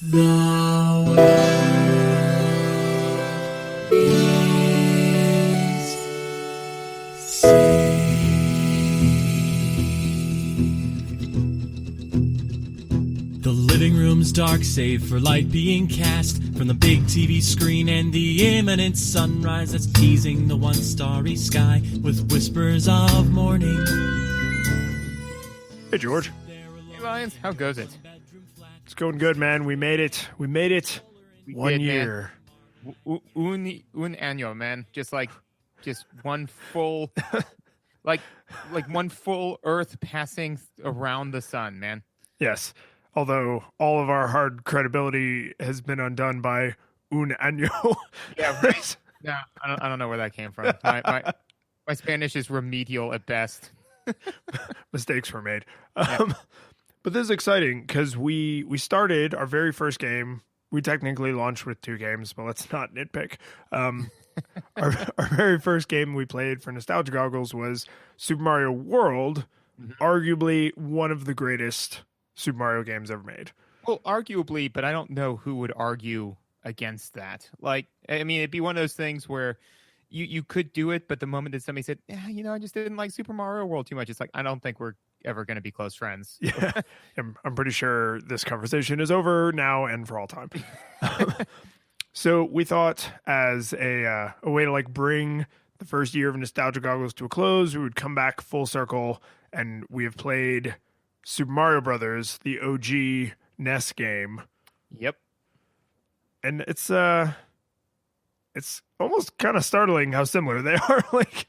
The world is saved. The living room's dark, save for light being cast from the big TV screen and the imminent sunrise that's teasing the one starry sky with whispers of morning. Hey, George. Hey, Lions, how goes it? It's going good, man. We made it. We did, 1 year. Man. Un año, man. Just one full, like one full Earth passing around the sun, man. Yes. Although all of our hard credibility has been undone by un año. Yeah, right. No, I don't know where that came from. My Spanish is remedial at best. Mistakes were made. Yeah. But this is exciting because we started our very first game. We technically launched with 2 games, but let's not nitpick. Our very first game we played for Nostalgia Goggles was Super Mario World, arguably one of the greatest Super Mario games ever made. Well, arguably, but I don't know who would argue against that. Like, I mean, it'd be one of those things where you could do it, but the moment that somebody said, yeah, I just didn't like Super Mario World too much, it's like, I don't think we're ever going to be close friends. Yeah, I'm pretty sure this conversation is over now and for all time. So we thought as a way to like bring the first year of Nostalgia Goggles to a close, we would come back full circle, and we have played Super Mario Brothers, the OG NES game. Yep. And it's almost kind of startling how similar they are. Like,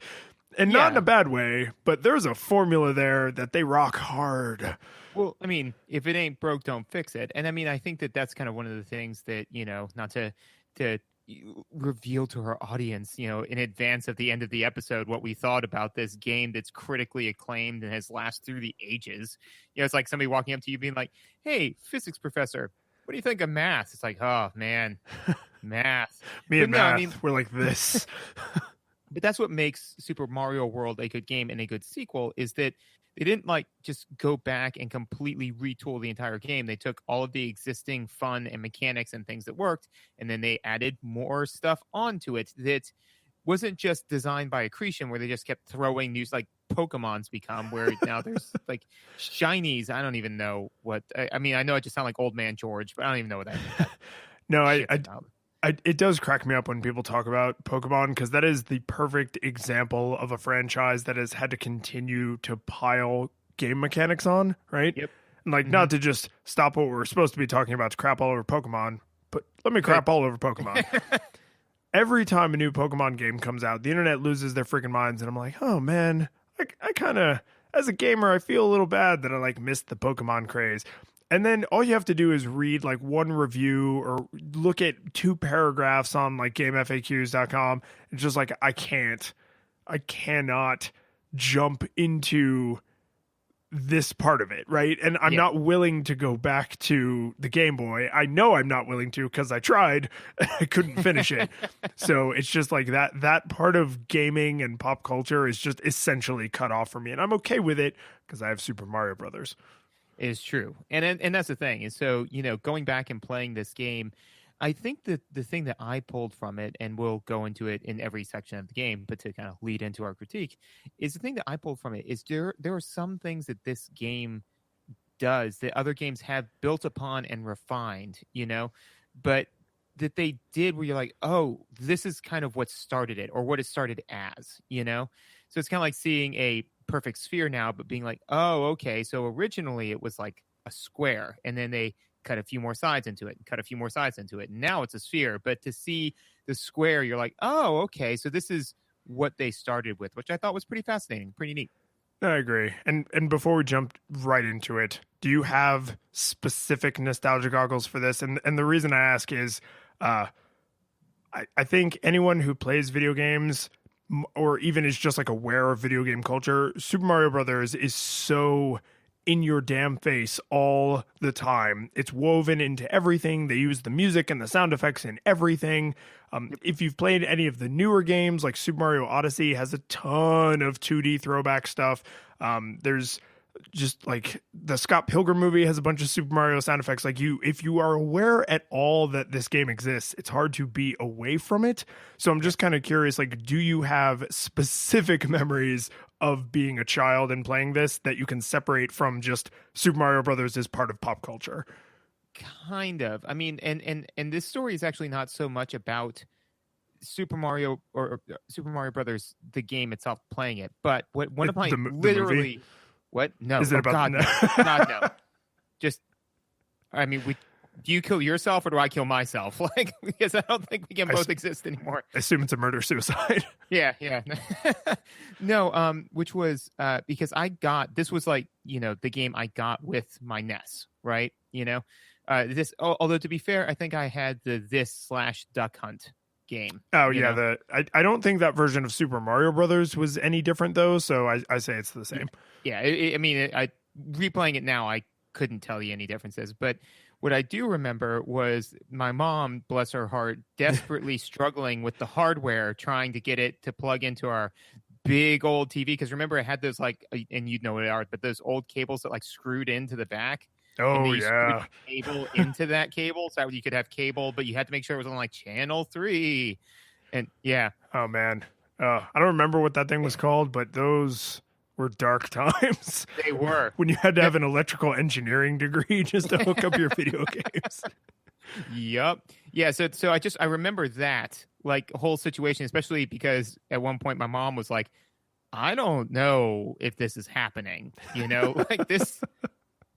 and not in a bad way, but there's a formula there that they rock hard. Well, I mean, if it ain't broke, don't fix it. And I mean, I think that that's kind of one of the things that, not to reveal to our audience, in advance of the end of the episode, what we thought about this game that's critically acclaimed and has lasted through the ages. It's like somebody walking up to you being like, hey, physics professor, what do you think of math? It's like, oh, man, math. Me and math, we're like this. But that's what makes Super Mario World a good game and a good sequel, is that they didn't just go back and completely retool the entire game. They took all of the existing fun and mechanics and things that worked, and then they added more stuff onto it that wasn't just designed by accretion, where they just kept throwing new, like Pokemon's become, where now there's like shinies. I don't even know what, I mean, I know I just sound like old man George, but I don't even know what that is. No, it does crack me up when people talk about Pokemon, because that is the perfect example of a franchise that has had to continue to pile game mechanics on, right? Yep. And not to just stop what we're supposed to be talking about to crap all over Pokemon, but let me crap all over Pokemon. Every time a new Pokemon game comes out, the internet loses their freaking minds, and I'm like, oh man, I kind of, as a gamer, I feel a little bad that I missed the Pokemon craze. And then all you have to do is read one review or look at 2 paragraphs on GameFAQs.com. It's just I cannot jump into this part of it, right? And I'm not willing to go back to the Game Boy. I know I'm not willing to, because I tried. I couldn't finish it. So it's just that part of gaming and pop culture is just essentially cut off for me. And I'm okay with it because I have Super Mario Brothers. Is true. And that's the thing. And so, going back and playing this game, I think that the thing that I pulled from it, and we'll go into it in every section of the game, but to kind of lead into our critique, is the thing that I pulled from it is there are some things that this game does that other games have built upon and refined, but that they did where you're like, oh, this is kind of what started it, or what it started as, So it's kind of like seeing a perfect sphere now, but being like, oh, okay, so originally it was like a square, and then they cut a few more sides into it and cut a few more sides into it, and now it's a sphere. But to see the square, you're like, oh, okay, so this is what they started with, which I thought was pretty fascinating, pretty neat. I agree. And before we jump right into it, do you have specific Nostalgia Goggles for this? And the reason I ask is I think anyone who plays video games, or even is just aware of video game culture, Super Mario Brothers is so in your damn face all the time. It's woven into everything. They use the music and the sound effects in everything. If you've played any of the newer games, like Super Mario Odyssey has a ton of 2D throwback stuff. There's just like the Scott Pilgrim movie has a bunch of Super Mario sound effects. Like if you are aware at all that this game exists, it's hard to be away from it. So I'm just kind of curious, like, do you have specific memories of being a child and playing this that you can separate from just Super Mario Brothers as part of pop culture? Kind of. I mean, and this story is actually not so much about Super Mario or Super Mario Brothers, the game itself, playing it, but one of my literally. Movie? What? No. Is it about God, no. God, no. Just, I mean, do you kill yourself or do I kill myself? Like, because I don't think we can both exist anymore. I assume it's a murder-suicide. Yeah. No, which was because this was like, the game I got with my NES, right? This, although to be fair, I think I had this/Duck Hunt game. Oh yeah, I don't think that version of Super Mario Brothers was any different though, so I say it's the same. Yeah, I replaying it now, I couldn't tell you any differences, but what I do remember was my mom, bless her heart, desperately struggling with the hardware, trying to get it to plug into our big old TV. Because remember, it had those like, and you'd know what they are, but those old cables that like screwed into the back. Oh yeah, cable into that cable, so that you could have cable, but you had to make sure it was on like channel 3. And yeah. Oh man, I don't remember what that thing was called, but those were dark times. They were when you had to have an electrical engineering degree just to hook up your video games. Yep. Yeah. So I remember that like whole situation, especially because at one point my mom was like, "I don't know if this is happening," like this.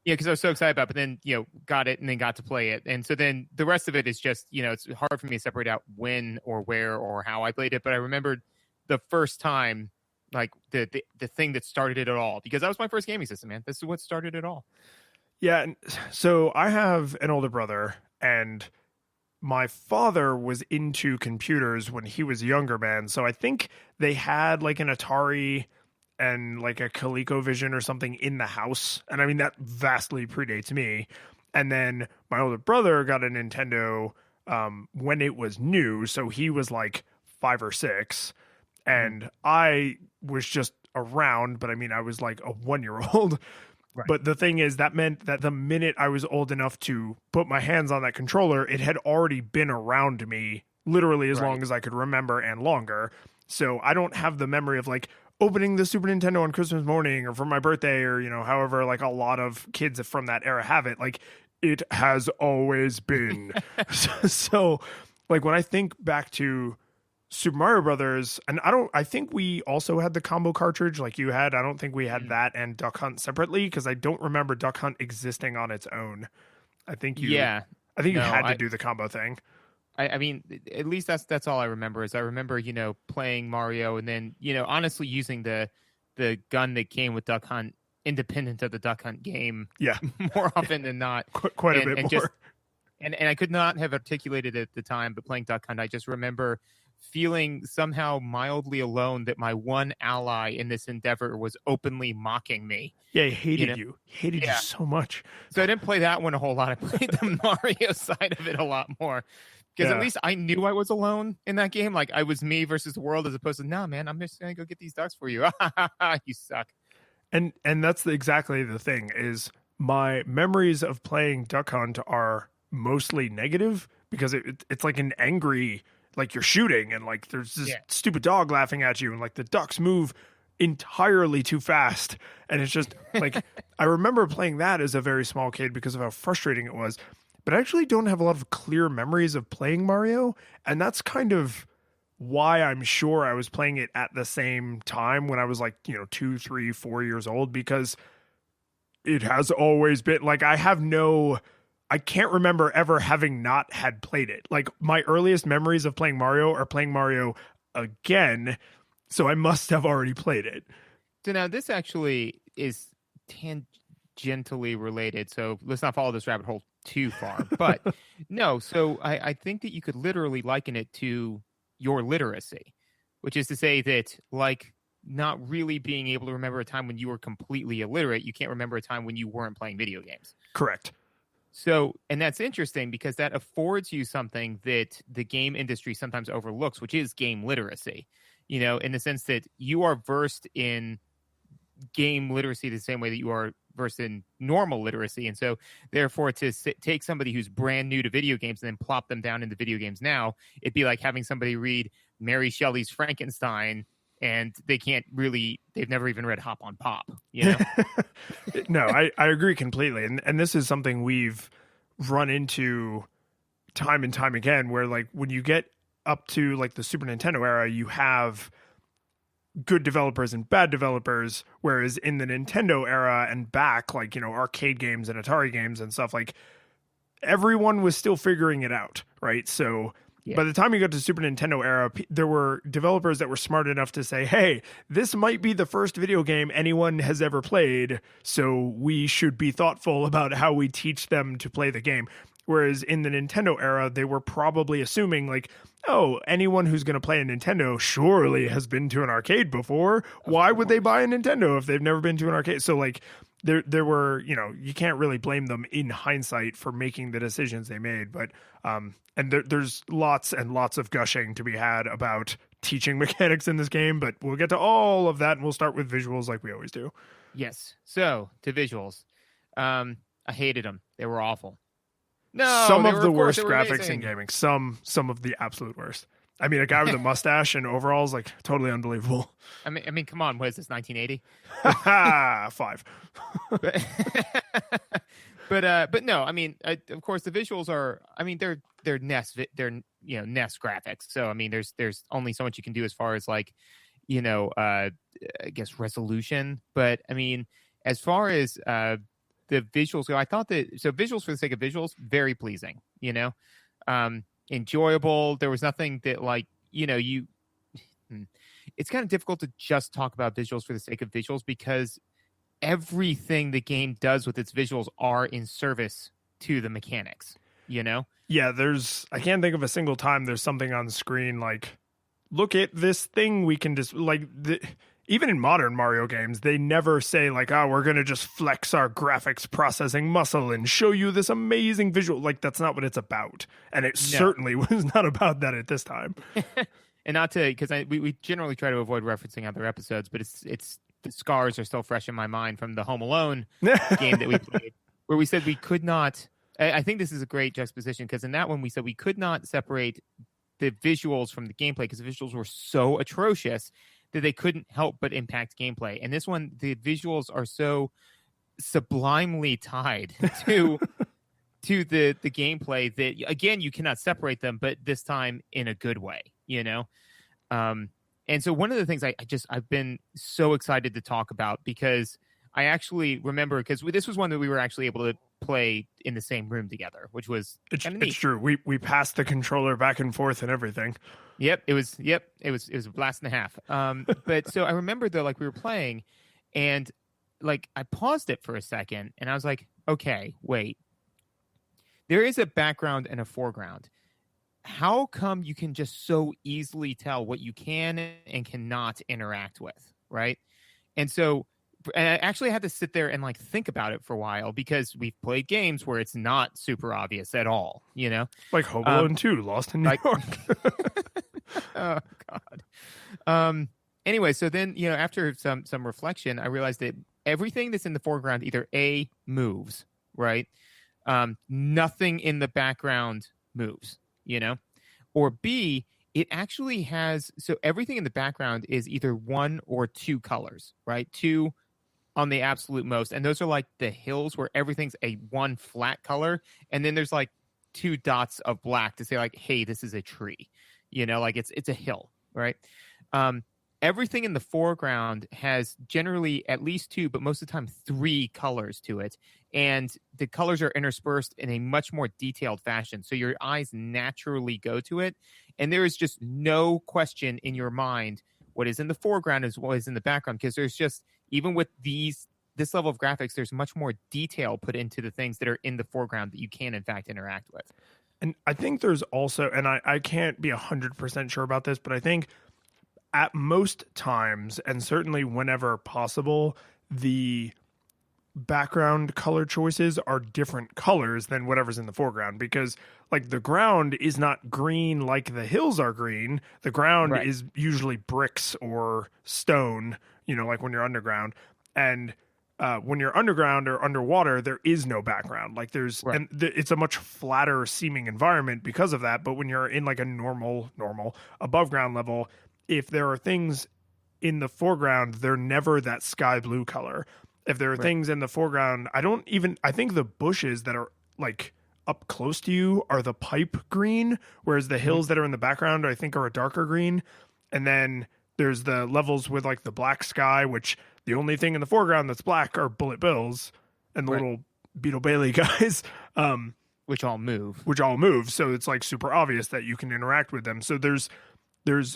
Yeah, because I was so excited about it, but then, got it and then got to play it. And so then the rest of it is just, it's hard for me to separate out when or where or how I played it. But I remembered the first time, like the thing that started it all, because that was my first gaming system, man. This is what started it all. Yeah. And so I have an older brother, and my father was into computers when he was younger, man. So I think they had like an Atari and like a ColecoVision or something in the house. And I mean, that vastly predates me. And then my older brother got a Nintendo when it was new. So he was like 5 or 6. And I was just around, but I mean, I was like a 1-year-old. Right. But the thing is, that meant that the minute I was old enough to put my hands on that controller, it had already been around me literally as long as I could remember and longer. So I don't have the memory of like opening the Super Nintendo on Christmas morning or for my birthday or, however, like a lot of kids from that era have it. Like, it has always been. So like when I think back to Super Mario Brothers, and I think we also had the combo cartridge like you had. I don't think we had that and Duck Hunt separately, because I don't remember Duck Hunt existing on its own. I think you had to do the combo thing. I mean, at least that's all I remember. Is I remember, playing Mario and then, honestly using the gun that came with Duck Hunt independent of the Duck Hunt game. Yeah, more often than not. Quite a bit more. And I could not have articulated it at the time, but playing Duck Hunt, I just remember feeling somehow mildly alone that my one ally in this endeavor was openly mocking me. Yeah, he hated you. He hated you so much. So I didn't play that one a whole lot. I played the Mario side of it a lot more. Because at least I knew I was alone in that game. Like, I was me versus the world, as opposed to, nah, man, I'm just going to go get these ducks for you. You suck. And that's exactly the thing, is my memories of playing Duck Hunt are mostly negative, because it's like an angry, like you're shooting and like there's this stupid dog laughing at you and like the ducks move entirely too fast. And it's just like, I remember playing that as a very small kid because of how frustrating it was. But I actually don't have a lot of clear memories of playing Mario. And that's kind of why I'm sure I was playing it at the same time when I was like, 2, 3, 4 years old, because it has always been like, I can't remember ever having not had played it. Like, my earliest memories of playing Mario are playing Mario again. So I must have already played it. So now this actually is tangentially related. So let's not follow this rabbit hole too far, but no. So I think that you could literally liken it to your literacy, which is to say that, like, not really being able to remember a time when you were completely illiterate, you can't remember a time when you weren't playing video games. Correct. So, and that's interesting because that affords you something that the game industry sometimes overlooks, which is game literacy, in the sense that you are versed in game literacy the same way that you are versed in normal literacy. And so therefore to take somebody who's brand new to video games and then plop them down into video games now, it'd be like having somebody read Mary Shelley's Frankenstein and they've never even read Hop on Pop, you know? No, I agree completely. And this is something we've run into time and time again, where like when you get up to like the Super Nintendo era, you have good developers and bad developers, whereas in the Nintendo era and back, like, you know, arcade games and Atari games and stuff, like everyone was still figuring it out, right? So by the time you got to Super Nintendo era, there were developers that were smart enough to say, hey, this might be the first video game anyone has ever played, so we should be thoughtful about how we teach them to play the game. Whereas in the Nintendo era, they were probably assuming like, oh, anyone who's going to play a Nintendo surely has been to an arcade before. Why would they buy a Nintendo if they've never been to an arcade? So like there were, you know, you can't really blame them in hindsight for making the decisions they made. But and there's lots and lots of gushing to be had about teaching mechanics in this game. But we'll get to all of that, and we'll start with visuals like we always do. Yes. So to visuals, I hated them. They were awful. No, some of the worst graphics in gaming. Some of the absolute worst. I mean, a guy with a mustache and overalls, like, totally unbelievable. I mean, come on, what is this, 1980? 5. But no, I mean, of course, the visuals are. I mean, they're NES, NES graphics. So I mean, there's only so much you can do as far as like, you know, I guess resolution. But I mean, as far as the visuals go, I thought that visuals for the sake of visuals, very pleasing, you know, enjoyable. There was nothing that like, you know, it's kind of difficult to just talk about visuals for the sake of visuals because everything the game does with its visuals are in service to the mechanics, you know? Yeah, I can't think of a single time there's something on screen like, look at this thing we can just like even in modern Mario games, they never say like, oh, we're going to just flex our graphics processing muscle and show you this amazing visual. Like, that's not what it's about. And it certainly was not about that at this time. And not to, because we generally try to avoid referencing other episodes, but it's the scars are still fresh in my mind from the Home Alone game that we played, where we said we could not, I think this is a great juxtaposition, because in that one we said we could not separate the visuals from the gameplay because the visuals were so atrocious that they couldn't help but impact gameplay. And this one, the visuals are so sublimely tied to the gameplay that, again, you cannot separate them, but this time in a good way, you know? And so one of the things I've been so excited to talk about, because I actually remember, because this was one that we were actually able to play in the same room together, which was kind of neat. It's true. We passed the controller back and forth and everything. It was a blast and a half. But so I remember though, like we were playing, and like I paused it for a second, and I was like, okay, wait. There is a background and a foreground. How come you can just so easily tell what you can and cannot interact with, right? And so and I actually had to sit there and like think about it for a while, because we've played games where it's not super obvious at all, you know, like Home Alone 2, Lost in New York. Oh God. Anyway, so then, you know, after some reflection, I realized that everything that's in the foreground either A, moves, right? Nothing in the background moves, you know, or B, it actually has, so everything in the background is either one or two colors, right? Two on the absolute most. And those are like the hills where everything's a one flat color. And then there's like two dots of black to say like, hey, this is a tree, you know, like it's a hill, right? Everything in the foreground has generally at least two, but most of the time three colors to it. And the colors are interspersed in a much more detailed fashion. So your eyes naturally go to it. And there is just no question in your mind what is in the foreground is what is in the background, because there's just, even with this level of graphics, there's much more detail put into the things that are in the foreground that you can in fact interact with. And I think there's also, and I can't be 100% sure about this, but I think at most times, and certainly whenever possible, the background color choices are different colors than whatever's in the foreground, because like the ground is not green like the hills are green. The ground is usually bricks or stone, you know, like when you're underground. And when you're underground or underwater, there is no background. Like Right. and it's a much flatter seeming environment because of that. But when you're in like a normal above ground level, if there are things in the foreground, they're never that sky blue color. If there are things in the foreground, I think the bushes that are like up close to you are the pipe green, whereas the hills that are in the background, I think, are a darker green. And then there's the levels with like the black sky, which the only thing in the foreground that's black are bullet bills and the little Beetle Bailey guys, Which all move. So it's like super obvious that you can interact with them. So there's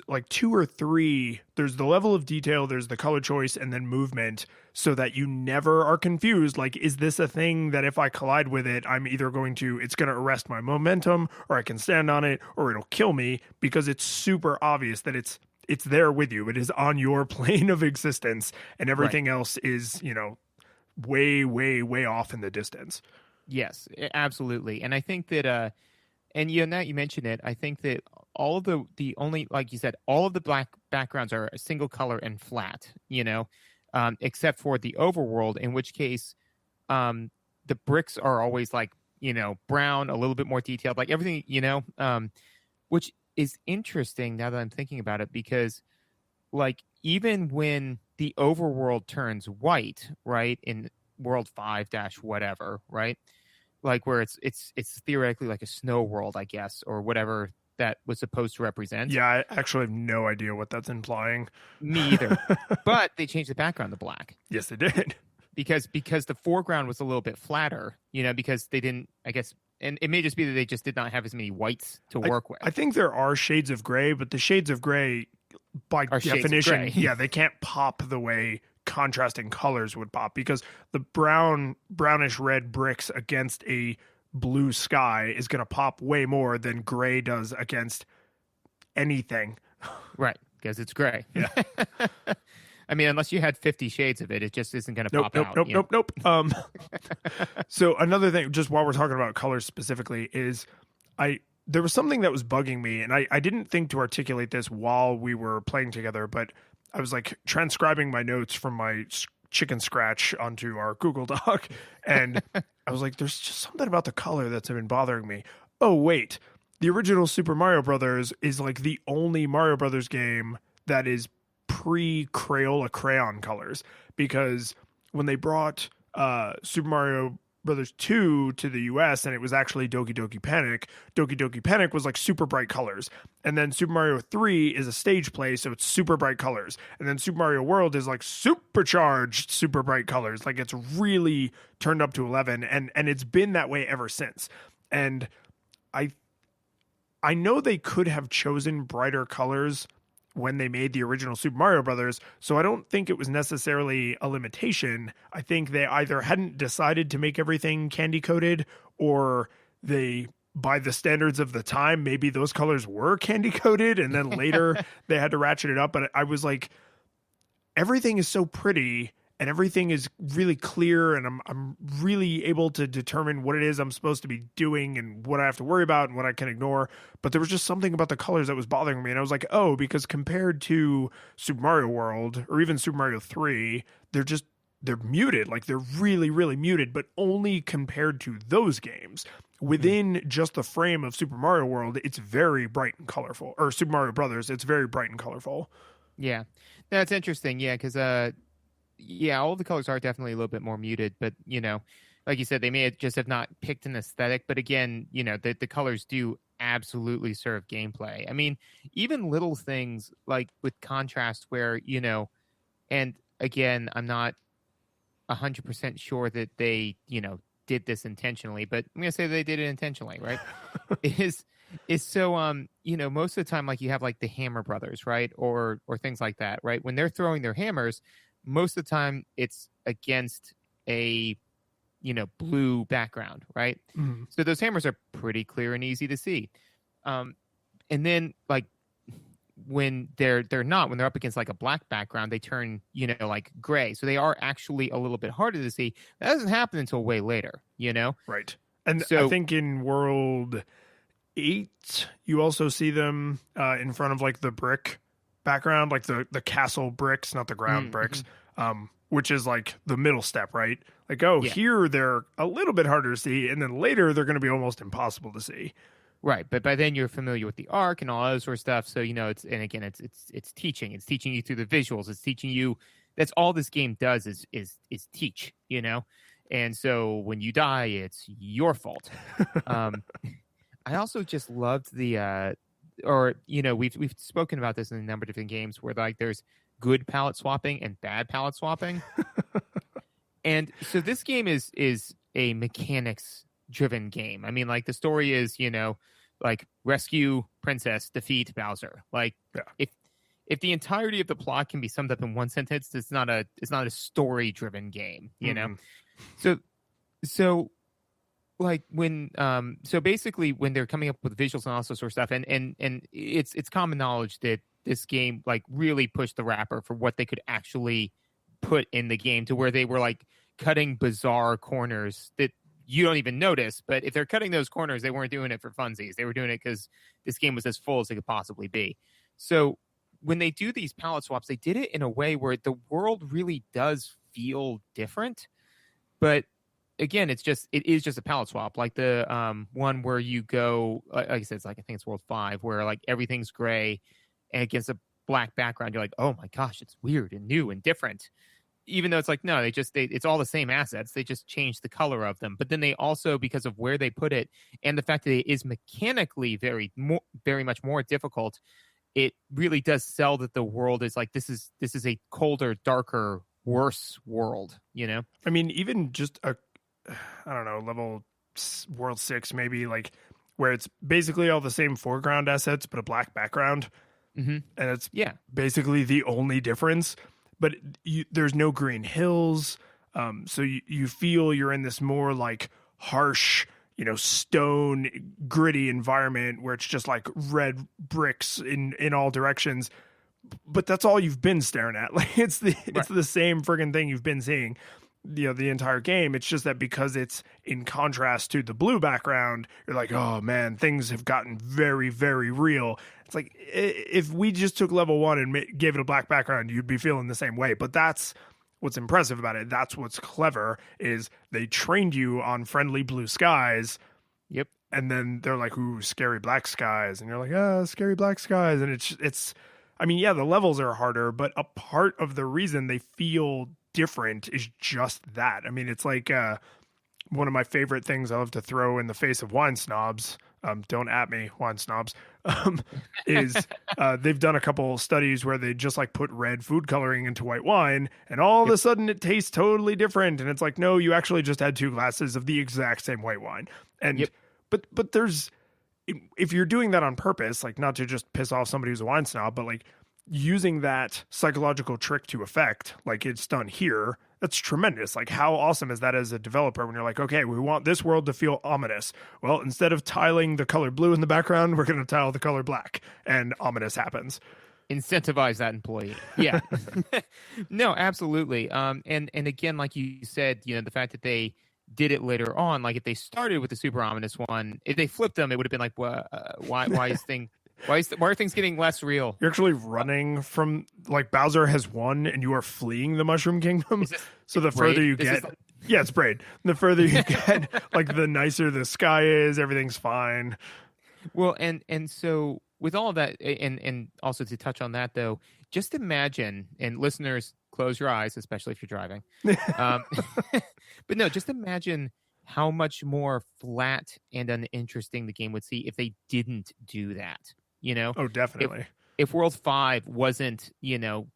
like 2 or 3. There's the level of detail, there's the color choice, and then movement, so that you never are confused. Like, is this a thing that if I collide with it, I'm either it's going to arrest my momentum, or I can stand on it, or it'll kill me, because it's super obvious that it's there with you. It is on your plane of existence, and everything else is, way, way, way off in the distance. Yes, absolutely. And I think that and now you mentioned it, I think that all of the only, like you said, all of the black backgrounds are a single color and flat, except for the overworld, in which case the bricks are always like, brown, a little bit more detailed, like everything, which is interesting now that I'm thinking about it, because like even when the overworld turns white, right, in world 5 dash whatever, right, like where it's theoretically like a snow world, I guess, or whatever that was supposed to represent. Yeah, I actually have no idea what that's implying. Me either. But they changed the background to black. Yes, they did. Because the foreground was a little bit flatter, because they didn't, I guess, and it may just be that they just did not have as many whites to work with. I think there are shades of gray, but the shades of gray, by definition, they can't pop the way contrasting colors would pop, because the brownish red bricks against a blue sky is going to pop way more than gray does against anything. Right, because it's gray. Yeah. I mean, unless you had 50 shades of it, it just isn't going to pop out. Nope. So another thing, just while we're talking about colors specifically, is there was something that was bugging me, and I didn't think to articulate this while we were playing together, but I was like transcribing my notes from my chicken scratch onto our Google Doc, and I was like, there's just something about the color that's been bothering me. Oh, wait. The original Super Mario Brothers is like the only Mario Brothers game that is pre-Crayola crayon colors, because when they brought Super Mario Brothers 2 to the US, and it was actually Doki Doki Panic was like super bright colors. And then Super Mario 3 is a stage play, so it's super bright colors. And then Super Mario World is like supercharged super bright colors. Like it's really turned up to 11, and it's been that way ever since. And I know they could have chosen brighter colors when they made the original Super Mario Brothers, so I don't think it was necessarily a limitation. I think they either hadn't decided to make everything candy coated, or they, by the standards of the time, maybe those colors were candy coated, and then later they had to ratchet it up. But I was like, everything is so pretty and everything is really clear, and I'm really able to determine what it is I'm supposed to be doing and what I have to worry about and what I can ignore. But there was just something about the colors that was bothering me, and I was like, oh, because compared to Super Mario World or even Super Mario 3, they're muted. Like they're really, really muted, but only compared to those games. Within just the frame of Super Mario World, it's very bright and colorful. Or Super Mario Brothers, it's very bright and colorful. Yeah, that's interesting. Yeah, because all the colors are definitely a little bit more muted, but like you said, they may just have not picked an aesthetic. But again, the colors do absolutely serve gameplay. I mean, even little things like with contrast, where and again, I'm not 100% sure that they did this intentionally, but I'm gonna say they did it intentionally, right? is so most of the time, like you have like the Hammer Brothers, right, or things like that, right? When they're throwing their hammers, most of the time it's against a blue background, right? Mm-hmm. So those hammers are pretty clear and easy to see. And then like when they're not, when they're up against like a black background, they turn like gray. So they are actually a little bit harder to see. That doesn't happen until way later, Right. And so, I think in World 8, you also see them in front of like the brick background, like the castle bricks, not the ground bricks. which is like the middle step, right? Like, oh, Yeah. here they're a little bit harder to see, and then later they're going to be almost impossible to see. Right, but by then you're familiar with the arc and all that sort of stuff. So it's and again it's teaching. It's teaching you through the visuals. It's teaching you. That's all this game does is teach. And so when you die, it's your fault. I also just loved we've spoken about this in a number of different games where like there's good palette swapping and bad palette swapping, and so this game is a mechanics driven game. I mean, like the story is, like rescue princess, defeat Bowser. Like if the entirety of the plot can be summed up in one sentence, it's not a story driven game, know? So like when so basically when they're coming up with visuals and all sorts of stuff, and it's common knowledge that this game like really pushed the wrapper for what they could actually put in the game to where they were like cutting bizarre corners that you don't even notice, but if they're cutting those corners, they weren't doing it for funsies. They were doing it because this game was as full as it could possibly be. So when they do these palette swaps, they did it in a way where the world really does feel different. But again, it is just a palette swap. Like the one where you go, like I said, it's like I think it's World 5, where like everything's gray and against a black background, you're like, oh my gosh, it's weird and new and different. Even though it's like, no, it's all the same assets. They just changed the color of them. But then they also, because of where they put it and the fact that it is mechanically very much more difficult, it really does sell that the world is like, this is a colder, darker, worse world, I mean, even just I don't know, level World 6, maybe, like where it's basically all the same foreground assets, but a black background. Mm-hmm. And it's basically the only difference. But there's no green hills, so you feel you're in this more like harsh, stone, gritty environment where it's just like red bricks in all directions. But that's all you've been staring at. Like it's the same friggin' thing you've been seeing, the entire game. It's just that because it's in contrast to the blue background, you're like, oh man, things have gotten very, very real. It's like if we just took level 1 and gave it a black background, you'd be feeling the same way. But that's what's impressive about it. That's what's clever is they trained you on friendly blue skies. Yep. And then they're like, ooh, scary black skies. And you're like, scary black skies. And it's, I mean, yeah, the levels are harder, but a part of the reason they feel different is just that. I mean, it's like one of my favorite things I love to throw in the face of wine snobs. Don't at me, wine snobs. Is they've done a couple studies where they just like put red food coloring into white wine, and all of a sudden it tastes totally different. And it's like, no, you actually just had 2 glasses of the exact same white wine. And but there's, if you're doing that on purpose, like not to just piss off somebody who's a wine snob, but like using that psychological trick to effect, like it's done here, that's tremendous. Like how awesome is that as a developer when you're like, okay, we want this world to feel ominous. Well, instead of tiling the color blue in the background, we're going to tile the color black, and ominous happens. Incentivize that employee. Yeah. No, absolutely. And again, like you said, the fact that they did it later on, like if they started with the super ominous one, if they flipped them, it would have been like, why are things getting less real? You're actually running from, like, Bowser has won and you are fleeing the Mushroom Kingdom. So the further you get, yeah, it's Braid. The further you get, like the nicer the sky is, everything's fine. Well, and so with all of that, and also to touch on that though, just imagine, and listeners, close your eyes, especially if you're driving. But no, just imagine how much more flat and uninteresting the game would see if they didn't do that. Oh, definitely. If World 5 wasn't,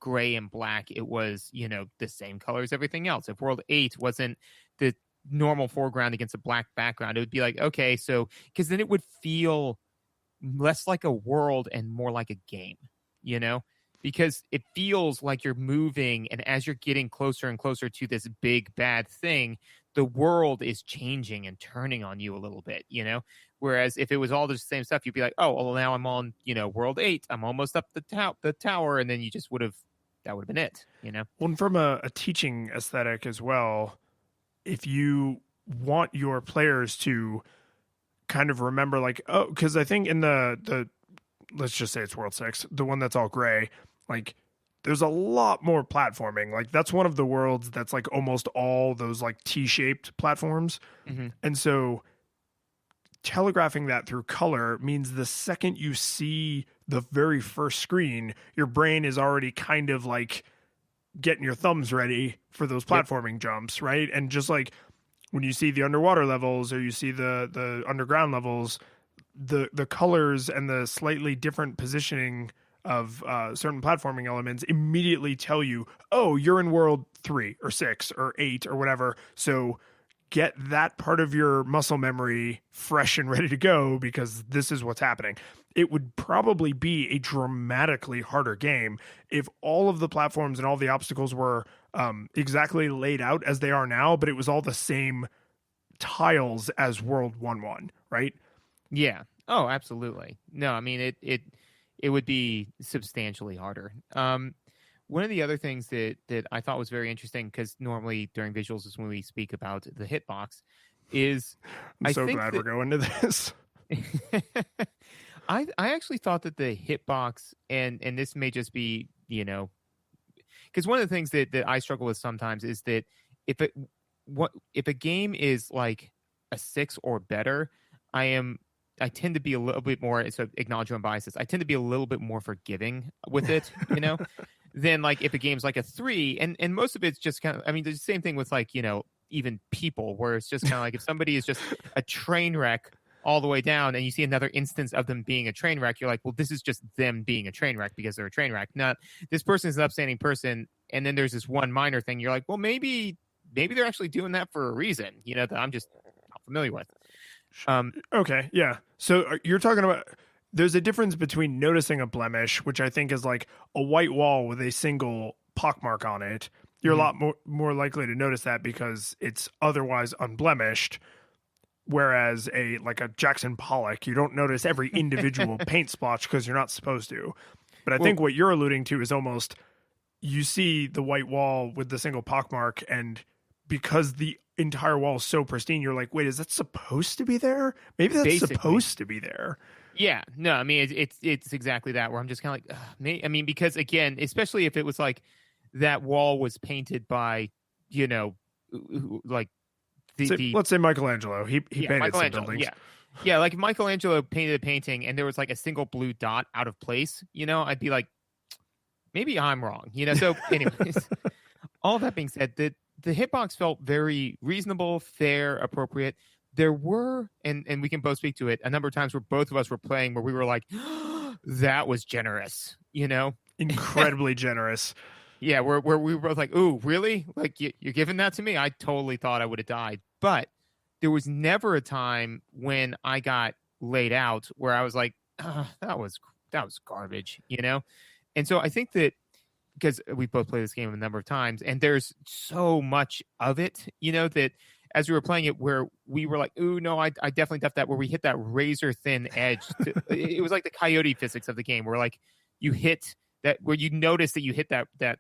gray and black, it was, the same color as everything else. If World 8 wasn't the normal foreground against a black background, it would be like, okay, so, because then it would feel less like a world and more like a game, because it feels like you're moving, and as you're getting closer and closer to this big bad thing, the world is changing and turning on you a little bit, Whereas if it was all the same stuff, you'd be like, oh, well, now I'm on, World 8. I'm almost up the tower. And then you just that would have been it, Well, and from a teaching aesthetic as well, if you want your players to kind of remember, like, oh, because I think in the let's just say it's World 6, the one that's all gray, like there's a lot more platforming. Like that's one of the worlds that's like almost all those like T-shaped platforms. Mm-hmm. And so telegraphing that through color means the second you see the very first screen, your brain is already kind of like getting your thumbs ready for those platforming jumps, right? And just like when you see the underwater levels or you see the underground levels, the colors and the slightly different positioning of certain platforming elements immediately tell you, oh, you're in world 3 or 6 or 8 or whatever. So get that part of your muscle memory fresh and ready to go because this is what's happening. It would probably be a dramatically harder game if all of the platforms and all the obstacles were exactly laid out as they are now, but it was all the same tiles as World 1-1, right? Yeah. Oh, absolutely. No, I mean it would be substantially harder. One of the other things that I thought was very interesting, because normally during visuals is when we speak about the hitbox, is I'm so glad we're going to this. I actually thought that the hitbox, and this may just be, because one of the things that I struggle with sometimes is that if a game is like a 6 or better, I tend to be a little bit more, so acknowledge my biases, I tend to be a little bit more forgiving with it, than like if a game's like a 3, and most of it's just kind of, I mean, the same thing with like, even people, where it's just kind of like if somebody is just a train wreck all the way down and you see another instance of them being a train wreck, you're like, well, this is just them being a train wreck because they're a train wreck, not this person is an upstanding person. And then there's this one minor thing. You're like, well, maybe they're actually doing that for a reason, that I'm just not familiar with. Okay. Yeah. So you're talking about, there's a difference between noticing a blemish, which I think is like a white wall with a single pockmark on it. You're a lot more likely to notice that because it's otherwise unblemished. Whereas a Jackson Pollock, you don't notice every individual paint splotch because you're not supposed to. But I think what you're alluding to is almost, you see the white wall with the single pockmark, and because the entire wall is so pristine, you're like, wait, is that supposed to be there? Maybe that's Basically. supposed to be there. Yeah, no, I mean, it's exactly that, where I'm just kind of like, I mean, because again, especially if it was like that wall was painted by, like let's say Michelangelo. He painted some buildings. Yeah, like if Michelangelo painted a painting and there was like a single blue dot out of place, I'd be like, maybe I'm wrong, So, anyways, all that being said, the hitbox felt very reasonable, fair, appropriate. There were, and we can both speak to it, a number of times where both of us were playing where we were like, that was generous, Incredibly generous. Yeah, where we were both like, ooh, really? Like, you're giving that to me? I totally thought I would have died. But there was never a time when I got laid out where I was like, that was garbage, And so I think that, because we both played this game a number of times, and there's so much of it, that as we were playing it, where we were like, ooh, no, I definitely def that, where we hit that razor thin edge. It was like the coyote physics of the game, where like you hit that, where you notice that you hit that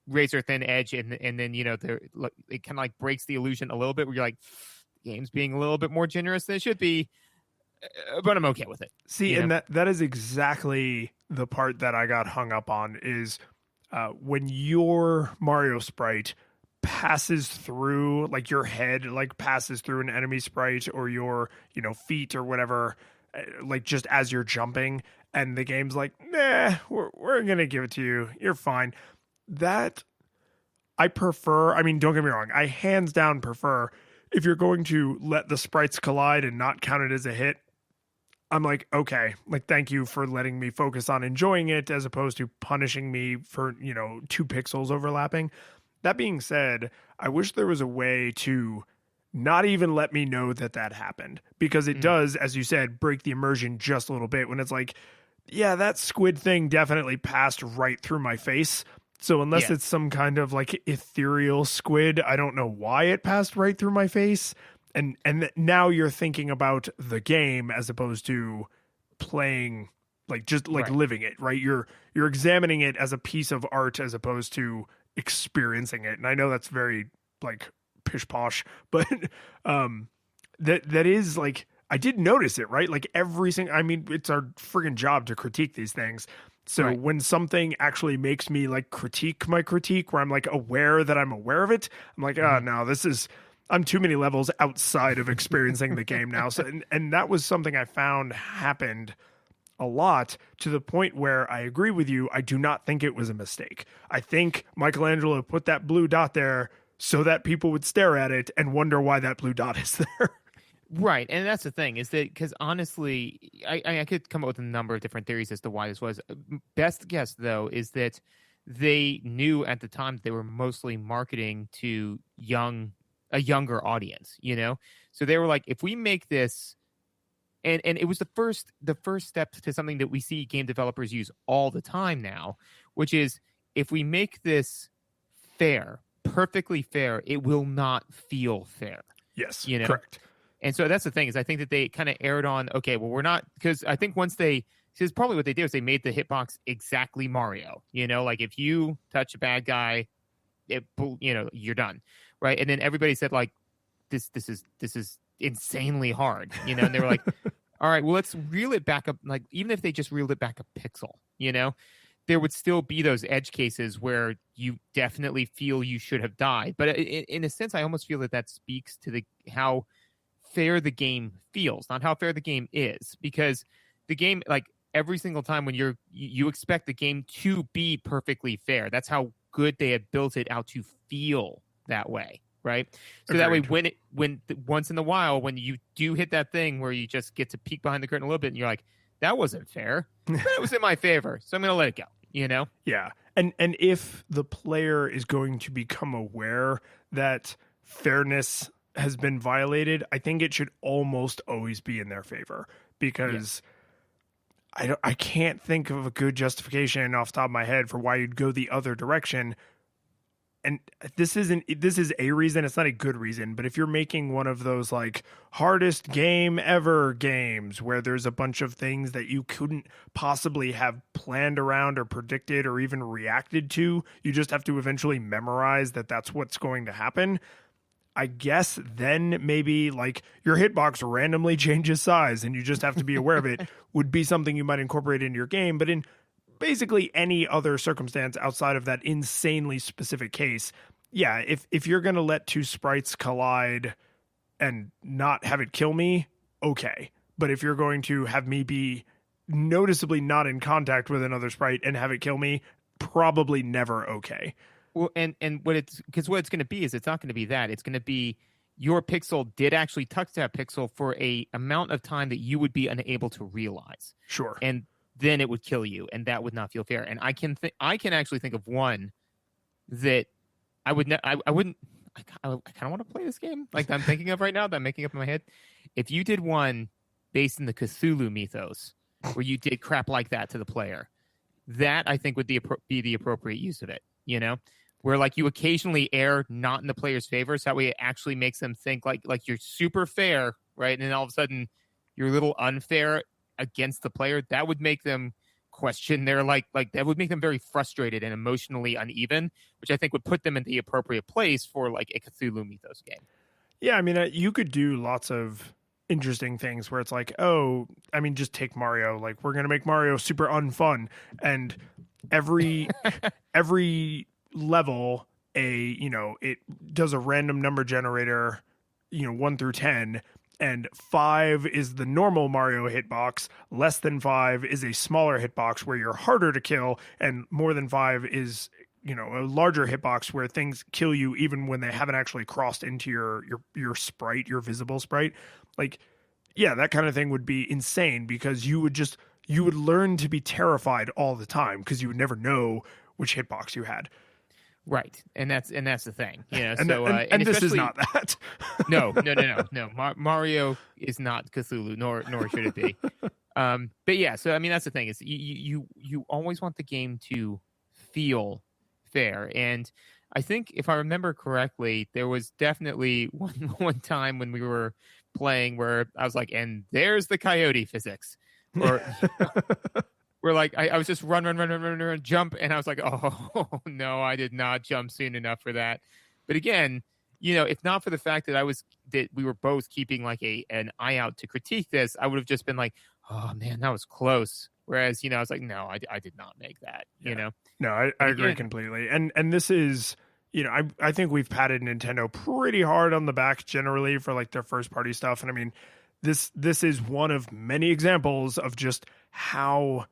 razor thin edge, and then it kind of like breaks the illusion a little bit, where you're like, the game's being a little bit more generous than it should be, but I'm okay with it. See, and that is exactly the part that I got hung up on, is when your Mario sprite passes through, like your head like passes through an enemy sprite, or your feet or whatever, like just as you're jumping, and the game's like, nah, we're gonna give it to you, you're fine. That I prefer. I mean, don't get me wrong, I hands down prefer if you're going to let the sprites collide and not count it as a hit. I'm like, okay, like, thank you for letting me focus on enjoying it as opposed to punishing me for 2 pixels overlapping. That being said, I wish there was a way to not even let me know that happened, because it does, as you said, break the immersion just a little bit when it's like, yeah, that squid thing definitely passed right through my face. So unless it's some kind of like ethereal squid, I don't know why it passed right through my face. And now you're thinking about the game as opposed to playing, like just like living it, right? You're examining it as a piece of art as opposed to experiencing it. And I know that's very like pish posh, but that is like, I did notice it, right? Like every single, I mean, it's our friggin' job to critique these things. So Right. when something actually makes me like critique my critique, where I'm like aware that I'm aware of it, I'm like, oh no, I'm too many levels outside of experiencing the game now. So and that was something I found happened a lot, to the point where I agree with you. I do not think it was a mistake. I think Michelangelo put that blue dot there so that people would stare at it and wonder why that blue dot is there. Right, and that's the thing, is that because honestly, I could come up with a number of different theories as to why this was. Best guess though is that they knew at the time that they were mostly marketing to a younger audience, you know. So they were like, if we make this, and it was the first step to something that we see game developers use all the time now, which is if we make this fair, perfectly fair, it will not feel fair. Yes, You know? correct. And so that's the thing, is I think that they kind of aired on, okay, well, we're not, because I think because probably what they did is they made the hitbox exactly Mario, you know, like if you touch a bad guy, you're done. Right. And then everybody said like, this is insanely hard, you know, and they were like, all right, well, let's reel it back up. Like, even if they just reeled it back a pixel, you know, there would still be those edge cases where you definitely feel you should have died. But in a sense, I almost feel that speaks to how fair the game feels, not how fair the game is, because the game, like every single time when you expect the game to be perfectly fair. That's how good they have built it out to feel that way, right? So that way, once in a while, when you do hit that thing where you just get to peek behind the curtain a little bit, and you're like, that wasn't fair, but it was in my favor, so I'm gonna let it go. You know? Yeah, and if the player is going to become aware that fairness has been violated, I think it should almost always be in their favor, because I can't think of a good justification off the top of my head for why you'd go the other direction. And this is a reason. It's not a good reason, but if you're making one of those like hardest game ever games where there's a bunch of things that you couldn't possibly have planned around or predicted or even reacted to, you just have to eventually memorize that that's what's going to happen. I guess then maybe like your hitbox randomly changes size and you just have to be aware of it would be something you might incorporate into your game. But in basically any other circumstance outside of that insanely specific case, yeah, if you're going to let two sprites collide and not have it kill me, okay. But if you're going to have me be noticeably not in contact with another sprite and have it kill me, probably never okay. Well, and what it's going to be is it's not going to be that. It's going to be your pixel did actually touch that pixel for a amount of time that you would be unable to realize. Sure. And then it would kill you, and that would not feel fair. And I can actually think of one that I wouldn't. I kind of want to play this game like I'm thinking of right now that I'm making up in my head. If you did one based in the Cthulhu mythos where you did crap like that to the player, that I think would be the appropriate use of it. You know, where like you occasionally err not in the player's favor, so that way it actually makes them think like you're super fair, right? And then all of a sudden you're a little unfair against the player. That would make them question their like that would make them very frustrated and emotionally uneven, which I think would put them in the appropriate place for like a Cthulhu mythos game. Yeah, I mean, you could do lots of interesting things where it's like, oh, I mean, just take Mario. Like, we're gonna make Mario super unfun, and every level, it does a random number generator, 1 through 10. And 5 is the normal Mario hitbox. Less than 5 is a smaller hitbox where you're harder to kill, and more than 5 is, a larger hitbox where things kill you even when they haven't actually crossed into your sprite, your visible sprite. Like, yeah, that kind of thing would be insane, because you would learn to be terrified all the time because you would never know which hitbox you had. Right, and that's the thing, and this is not that. No. Mario is not Cthulhu, nor should it be. But yeah, so I mean, that's the thing, is you always want the game to feel fair, and I think if I remember correctly, there was definitely one time when we were playing where I was like, and there's the coyote physics, or. Where like I was just run, jump, and I was like, oh no, I did not jump soon enough for that. But again, if not for the fact that we were both keeping like an eye out to critique this, I would have just been like, oh man, that was close. Whereas, I was like, no, I did not make that, No, I agree completely. And this is, I think we've patted Nintendo pretty hard on the back generally for like their first party stuff. And I mean, this is one of many examples of just how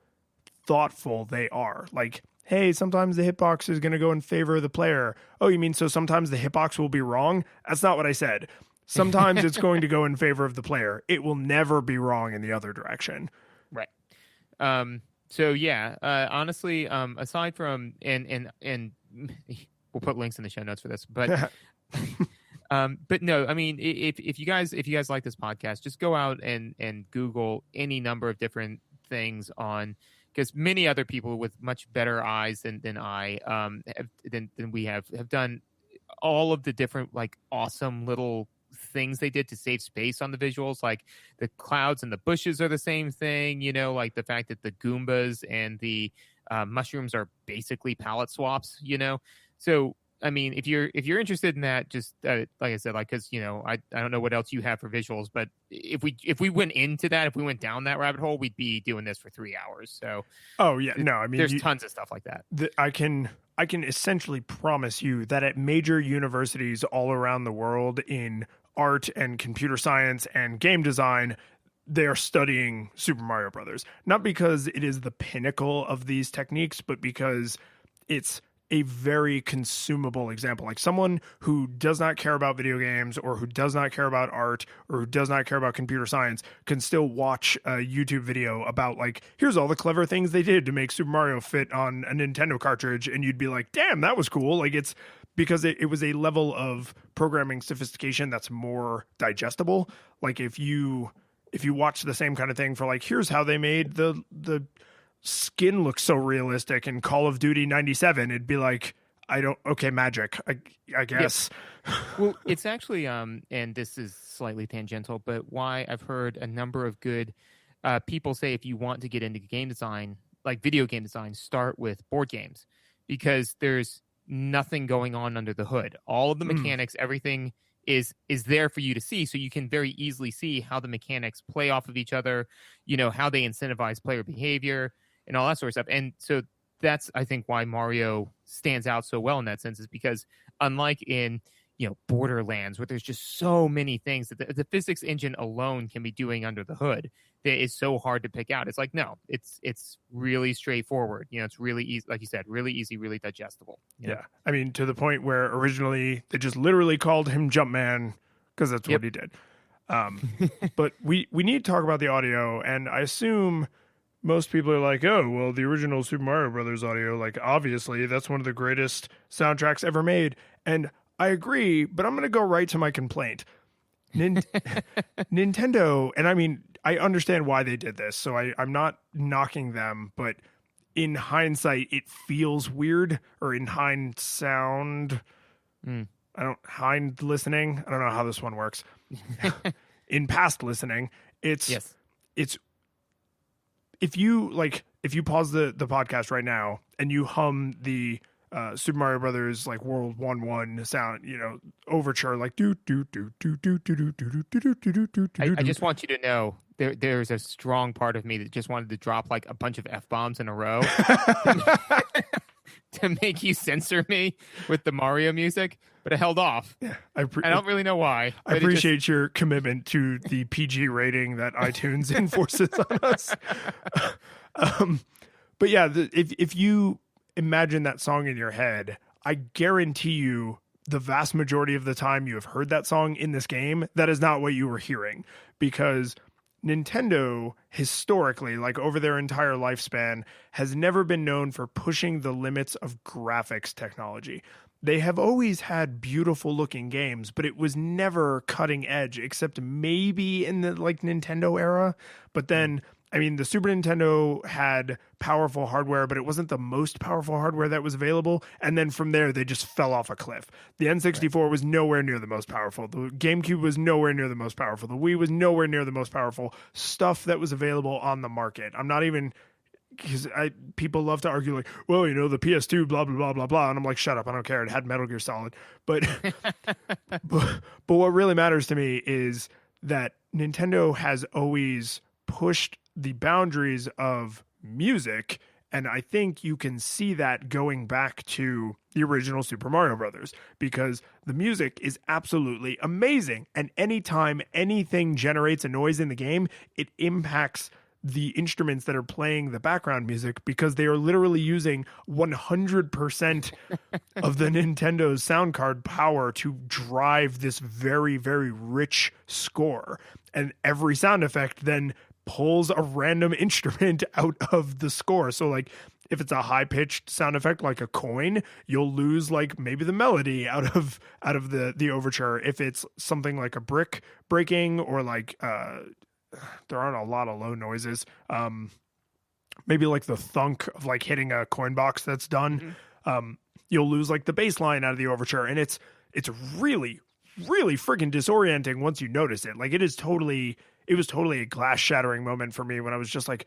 thoughtful they are. Like, hey, sometimes the hitbox is going to go in favor of the player. Oh, you mean so sometimes the hitbox will be wrong? That's not what I said. Sometimes it's going to go in favor of the player. It will never be wrong in the other direction. Right. So yeah, honestly, aside from and we'll put links in the show notes for this, but but no, I mean, if you guys like this podcast, just go out and Google any number of different things on, because many other people with much better eyes than I than we have done all of the different like awesome little things they did to save space on the visuals. Like the clouds and the bushes are the same thing, like the fact that the Goombas and the mushrooms are basically palette swaps, so I mean, if you're interested in that, just like I said, like, because I don't know what else you have for visuals, but if we went into that, if we went down that rabbit hole, we'd be doing this for 3 hours. So oh yeah, no, I mean, there's tons of stuff like that. I can essentially promise you that at major universities all around the world in art and computer science and game design, they are studying Super Mario Brothers, not because it is the pinnacle of these techniques, but because it's a very consumable example. Like someone who does not care about video games or who does not care about art or who does not care about computer science can still watch a YouTube video about like, here's all the clever things they did to make Super Mario fit on a Nintendo cartridge. And you'd be like, damn, that was cool. Like it's because it was a level of programming sophistication that's more digestible. Like if you watch the same kind of thing for like, here's how they made the skin looks so realistic in Call of Duty 97, it'd be like, okay, magic, I guess. Yep. Well, it's actually, and this is slightly tangential, but why I've heard a number of good people say if you want to get into game design, like video game design, start with board games, because there's nothing going on under the hood. All of the mechanics, everything is there for you to see, so you can very easily see how the mechanics play off of each other, how they incentivize player behavior, and all that sort of stuff. And so that's, I think, why Mario stands out so well in that sense, is because unlike in, Borderlands, where there's just so many things that the physics engine alone can be doing under the hood that is so hard to pick out. It's like, no, it's really straightforward. It's really easy, like you said, really easy, really digestible. Yeah. I mean, to the point where originally they just literally called him Jumpman because that's what he did. But we need to talk about the audio, and I assume most people are like, oh, well, the original Super Mario Brothers audio, like, obviously, that's one of the greatest soundtracks ever made. And I agree, but I'm going to go right to my complaint. Nintendo, and I mean, I understand why they did this, so I'm not knocking them, but in hindsight, it feels weird, or in hind sound. Hind listening. I don't know how this one works. In past listening, it's if you pause the podcast right now and you hum the Super Mario Brothers like World 1-1 sound, overture, like do do do do do do do do do do do. I just want you to know there's a strong part of me that just wanted to drop like a bunch of F-bombs in a row to make you censor me with the Mario music, but I held off. Yeah, I don't really know why. I appreciate your commitment to the PG rating that iTunes enforces on us. But yeah, if you imagine that song in your head, I guarantee you the vast majority of the time you have heard that song in this game, that is not what you were hearing, because Nintendo historically, like over their entire lifespan, has never been known for pushing the limits of graphics technology. They have always had beautiful looking games, but it was never cutting edge, except maybe in the like Nintendo era. But then, I mean, the Super Nintendo had powerful hardware, but it wasn't the most powerful hardware that was available. And then from there, they just fell off a cliff. The N64 was nowhere near the most powerful. The GameCube was nowhere near the most powerful. The Wii was nowhere near the most powerful stuff that was available on the market. I'm not even because people love to argue like, well, the PS2, blah blah blah blah blah, and I'm like, shut up, I don't care. It had Metal Gear Solid, but but what really matters to me is that Nintendo has always pushed the boundaries of music. And I think you can see that going back to the original Super Mario Brothers, because the music is absolutely amazing. And anytime anything generates a noise in the game, it impacts the instruments that are playing the background music, because they are literally using 100% of the Nintendo's sound card power to drive this very, very rich score. And every sound effect then pulls a random instrument out of the score. So like if it's a high pitched sound effect like a coin, you'll lose like maybe the melody out of the overture. If it's something like a brick breaking, or like there aren't a lot of low noises, maybe like the thunk of like hitting a coin box that's done, you'll lose like the bass line out of the overture. And it's really, really freaking disorienting once you notice it. Like it was totally a glass shattering moment for me when I was just like,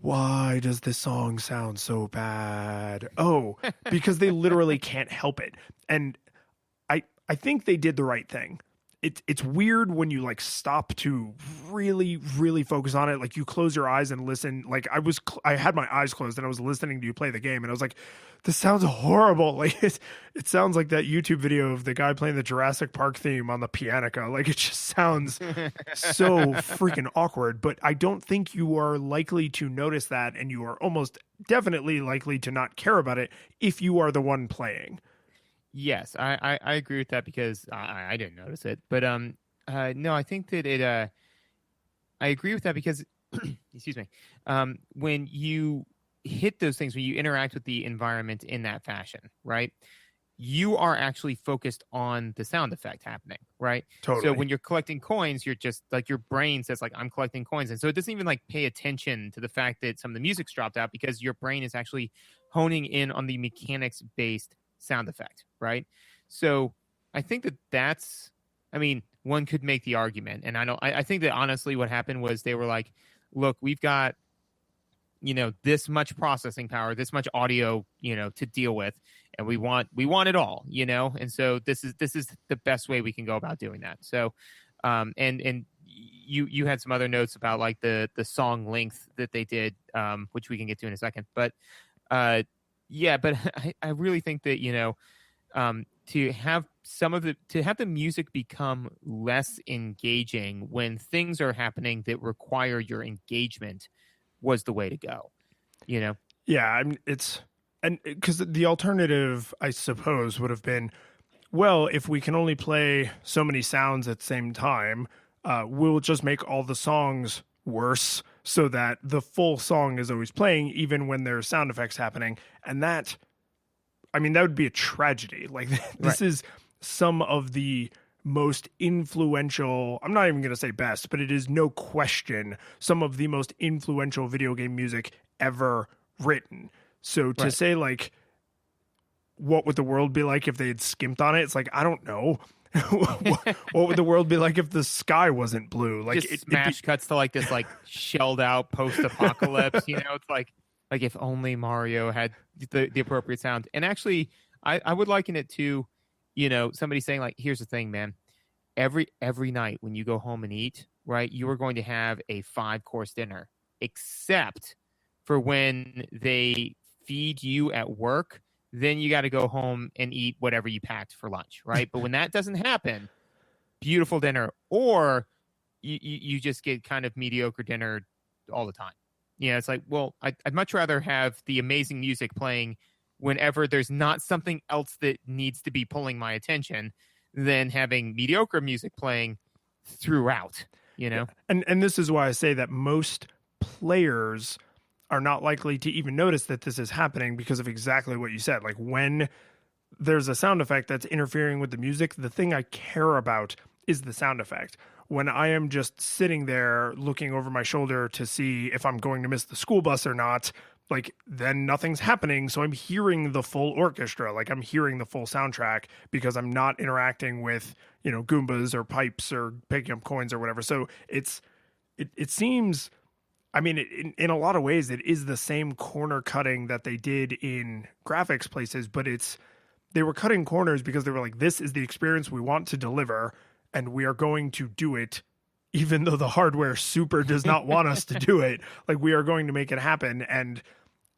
why does this song sound so bad? Oh, because they literally can't help it. And I think they did the right thing. It's weird when you like stop to really, really focus on it. Like you close your eyes and listen. Like I had my eyes closed and I was listening to you play the game, and I was like, this sounds horrible. Like it sounds like that YouTube video of the guy playing the Jurassic Park theme on the pianica. Like it just sounds so freaking awkward. But I don't think you are likely to notice that, and you are almost definitely likely to not care about it if you are the one playing. Yes, I agree with that, because I didn't notice it. But no, I think that I agree with that because, excuse me, when you hit those things, when you interact with the environment in that fashion, right, you are actually focused on the sound effect happening, right? Totally. So when you're collecting coins, you're just like, your brain says like, I'm collecting coins. And so it doesn't even like pay attention to the fact that some of the music's dropped out, because your brain is actually honing in on the mechanics based sound effect, right? So I think that's, I mean, one could make the argument, and I think that honestly what happened was they were like, look, we've got, this much processing power, this much audio, to deal with, and we want it all, and so this is the best way we can go about doing that. So and you had some other notes about like the song length that they did, which we can get to in a second, but yeah, but I really think that, to have the music become less engaging when things are happening that require your engagement was the way to go, Yeah, I mean, and because the alternative, I suppose, would have been, well, if we can only play so many sounds at the same time, we'll just make all the songs worse so that the full song is always playing even when there's sound effects happening. And that would be a tragedy. Like this is some of the most influential, I'm not even going to say best, but it is no question some of the most influential video game music ever written. So to say like, what would the world be like if they had skimped on it? It's like, I don't know. what would the world be like if the sky wasn't blue? Like just smash cuts to like this like shelled out post-apocalypse. It's like if only Mario had the appropriate sound. And actually, I would liken it to, somebody saying like, here's the thing, man. Every night when you go home and eat, right, you are going to have a 5-course dinner, except for when they feed you at work. Then you got to go home and eat whatever you packed for lunch, right? But when that doesn't happen, beautiful dinner, or you just get kind of mediocre dinner all the time. It's like, well, I'd much rather have the amazing music playing whenever there's not something else that needs to be pulling my attention than having mediocre music playing throughout, And this is why I say that most players are not likely to even notice that this is happening because of exactly what you said. Like when there's a sound effect that's interfering with the music, the thing I care about is the sound effect. When I am just sitting there looking over my shoulder to see if I'm going to miss the school bus or not, like then nothing's happening. So I'm hearing the full orchestra, like I'm hearing the full soundtrack because I'm not interacting with, Goombas or pipes or picking up coins or whatever. So it seems I mean, in a lot of ways, it is the same corner cutting that they did in graphics places, but they were cutting corners because they were like, this is the experience we want to deliver, and we are going to do it, even though the hardware super does not want us to do it. Like, we are going to make it happen, and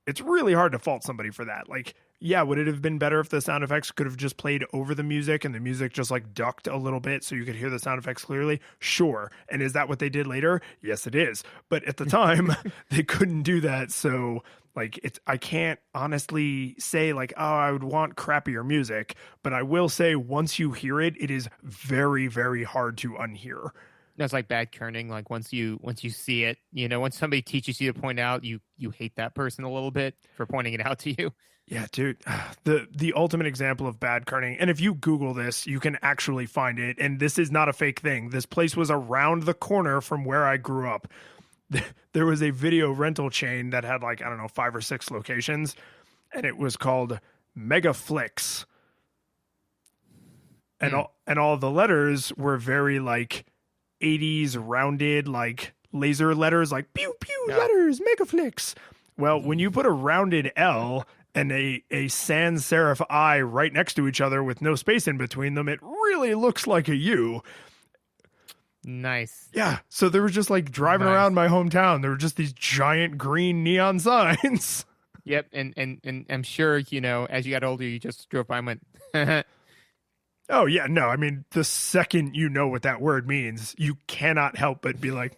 it's really hard to fault somebody for that. Like, yeah, would it have been better if the sound effects could have just played over the music and the music just like ducked a little bit so you could hear the sound effects clearly? Sure. And is that what they did later? Yes, it is. But at the time, they couldn't do that. So like, I can't honestly say like, oh, I would want crappier music, but I will say once you hear it, it is very, very hard to unhear. That's like bad kerning. Like once you see it, once somebody teaches you to point out, you hate that person a little bit for pointing it out to you. Yeah, dude, the ultimate example of bad kerning. And if you Google this, you can actually find it. And this is not a fake thing. This place was around the corner from where I grew up. There was a video rental chain that had like, I don't know, 5 or 6 locations, and it was called Megaflix. And all the letters were very like 80s rounded, like laser letters, like pew pew letters, Megaflix. Well, when you put a rounded L and a sans serif I right next to each other with no space in between them, it really looks like a U. Nice. Yeah. So there was just like driving around my hometown, there were just these giant green neon signs. Yep. And I'm sure, as you got older, you just drove by and went, oh, yeah. No, I mean, the second you know what that word means, you cannot help but be like,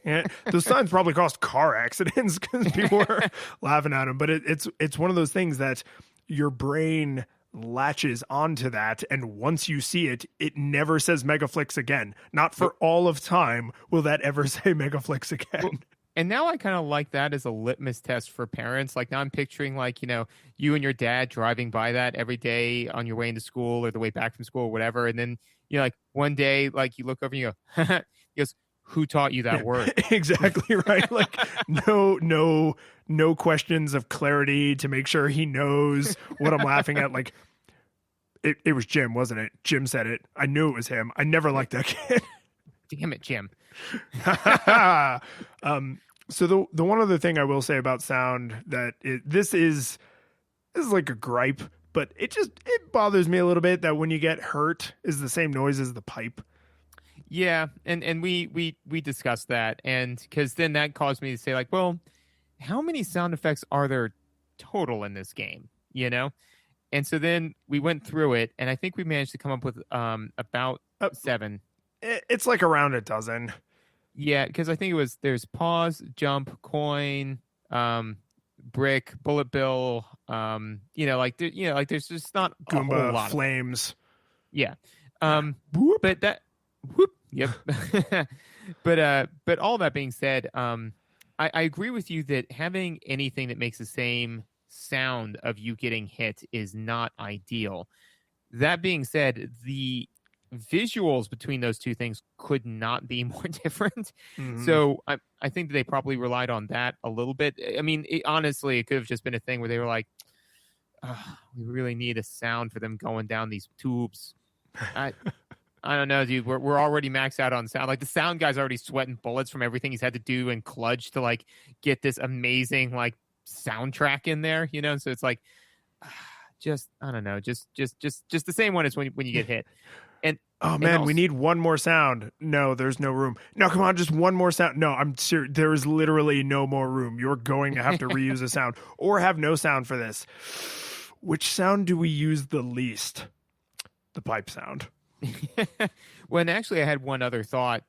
those signs probably caused car accidents because people were laughing at them. But it's one of those things that your brain latches onto that. And once you see it, it never says Megaflix again. Not for all of time will that ever say Megaflix again. And now I kind of like that as a litmus test for parents. Like now I'm picturing like, you and your dad driving by that every day on your way into school or the way back from school or whatever. And then, like one day, like you look over and you go, he goes, who taught you that word? Exactly right. Like no questions of clarity to make sure he knows what I'm laughing at. Like it was Jim, wasn't it? Jim said it. I knew it was him. I never liked that kid. Damn it, Jim. So the one other thing I will say about sound that this is like a gripe, but it bothers me a little bit that when you get hurt is the same noise as the pipe. Yeah, and we discussed that, and because then that caused me to say like, well, how many sound effects are there total in this game? And so then we went through it, and I think we managed to come up with about 7. It's like around a dozen. Yeah, because I think there's pause, jump, coin, brick, bullet bill, there's just not a Goomba, whole lot. Flames. Yeah. But that whoop, yep. But all that being said, I agree with you that having anything that makes the same sound of you getting hit is not ideal. That being said, the visuals between those two things could not be more different. Mm-hmm. So I think that they probably relied on that a little bit. I mean, honestly, it could have just been a thing where they were like, we really need a sound for them going down these tubes. I don't know, dude. We're already maxed out on sound. Like the sound guy's already sweating bullets from everything he's had to do and kludge to like get this amazing like soundtrack in there, So it's like, just I don't know, just the same one as when you get hit. And oh man, we need one more sound. No, there's no room. No, come on, just one more sound. No, I'm serious. There is literally no more room. You're going to have to reuse a sound or have no sound for this. Which sound do we use the least? The pipe sound. Well, and actually, I had one other thought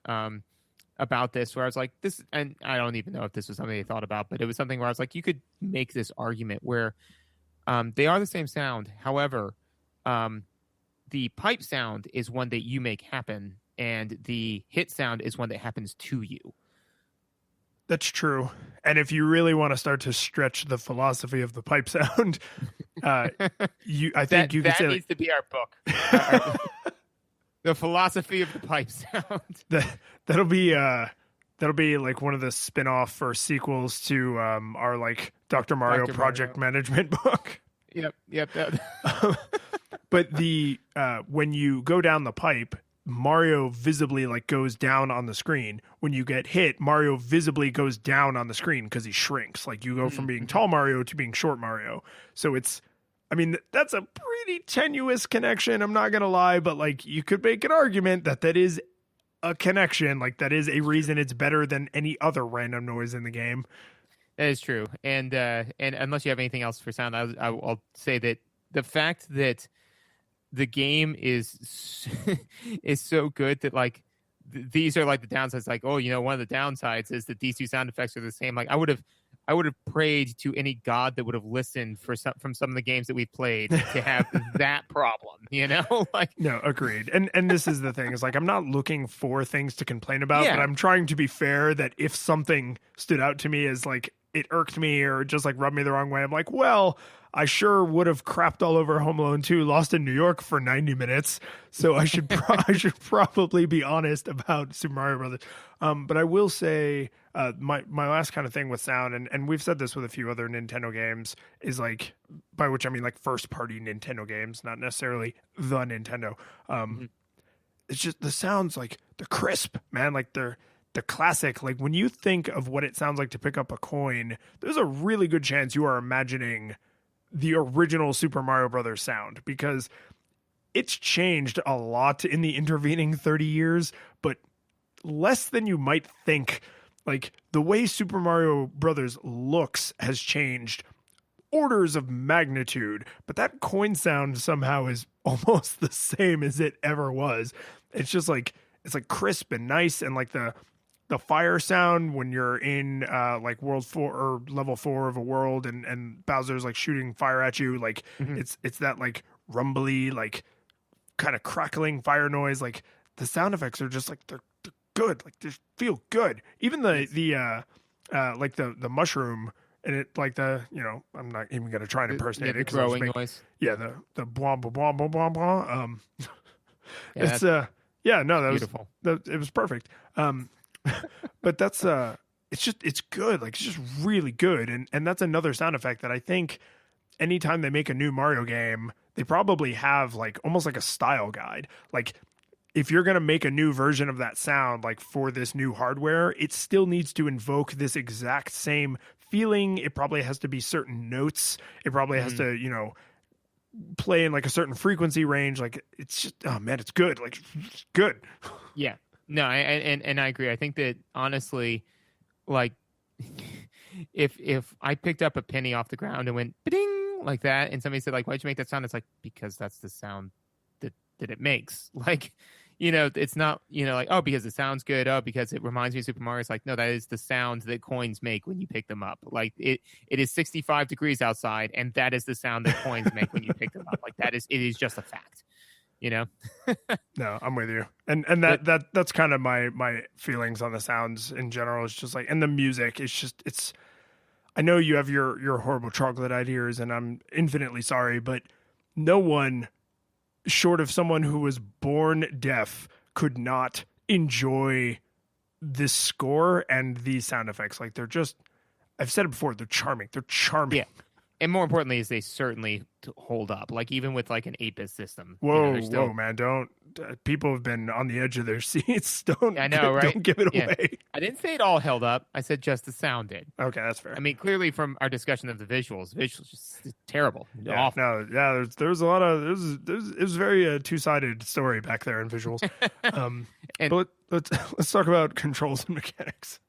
about this where I was like, this, and I don't even know if this was something they thought about, but it was something where I was like, you could make this argument where they are the same sound. However, the pipe sound is one that you make happen, and the hit sound is one that happens to you. That's true. And if you really want to start to stretch the philosophy of the pipe sound, I think you can say that needs to be our book. The philosophy of the pipe sound. That'll be like one of the spin-off or sequels to our like Dr. Mario project management book. Yep. But when you go down the pipe, Mario visibly like goes down on the screen. When you get hit, Mario visibly goes down on the screen because he shrinks. Like you go from being tall Mario to being short Mario. So it's, I mean, that's a pretty tenuous connection. I'm not going to lie, but like you could make an argument that that is a connection. Like that is a reason it's better than any other random noise in the game. That is true. And unless you have anything else for sound, I'll say that the fact that the game is so good that like these are like the downsides. Like, oh, you know, one of the downsides is that these two sound effects are the same. Like I would have prayed to any god that would have listened from some of the games that we've played to have that problem, you know? Like, no, agreed. And this is the thing, is like I'm not looking for things to complain about, Yeah. but I'm trying to be fair that if something stood out to me as like it irked me or just like rubbed me the wrong way, I'm like, well, I sure would have crapped all over Home Alone 2 Lost in New York for 90 minutes. So I should I should probably be honest about Super Mario Brothers. But I will say my last kind of thing with sound, and we've said this with a few other Nintendo games, is like, by which I mean like first party Nintendo games, not necessarily the Nintendo. It's just the sounds, like the crisp, man, like they're the classic. Like when you think of what it sounds like to pick up a coin, there's a really good chance you are imagining the original Super Mario Brothers sound, because it's changed a lot in the intervening 30 years, but less than you might think. Like the way Super Mario Brothers looks has changed orders of magnitude, but that coin sound somehow is almost the same as it ever was. It's just like, it's like crisp and nice, and like the fire sound when you're in like world 4 or level 4 of a world and Bowser's like shooting fire at you, like it's that like rumbly, like kind of crackling fire noise. Like the sound effects are just like they're good, like they feel good. Even the like the mushroom, and it like the, you know, I'm not even gonna try and impersonate the it 'cause I'll just growing noise. yeah, the blah blah blah blah blah blah. Yeah, It's yeah, no, that beautiful. it was perfect. But that's it's good. Like it's just really good. And that's another sound effect that I think anytime they make a new Mario game, they probably have like almost like a style guide. Like if you're going to make a new version of that sound, like for this new hardware, it still needs to invoke this exact same feeling. It probably has to be certain notes. It probably has to, you know, play in like a certain frequency range. Like it's just, oh man, it's good. Like it's good. Yeah. No, and I agree. I think that honestly, like if I picked up a penny off the ground and went ding like that, and somebody said like, "Why'd you make that sound?" It's like, because that's the sound that it makes. Like, you know, it's not, you know, like, oh, because it sounds good, oh, because it reminds me of Super Mario. It's like, no, that is the sound that coins make when you pick them up. Like it is 65 degrees outside, and that is the sound that coins make when you pick them up. Like it is just a fact. You know? No, I'm with you. And that's kind of my feelings on the sounds in general. It's just like, and the music, it's I know you have your horrible troglodyte ears, and I'm infinitely sorry, but no one short of someone who was born deaf could not enjoy this score and these sound effects. Like they're just, I've said it before, they're charming. They're charming. Yeah. And more importantly, is they certainly hold up. Like even with like an 8-bit system. Whoa, you know, whoa, man! Don't. People have been on the edge of their seats. Don't. I know, right? Don't give it Yeah. away. I didn't say it all held up. I said just the sound did. Okay, that's fair. I mean, clearly from our discussion of the visuals just terrible. yeah, Awful. no, yeah. There's a lot of it was very two-sided story back there in visuals. And- But let's talk about controls and mechanics.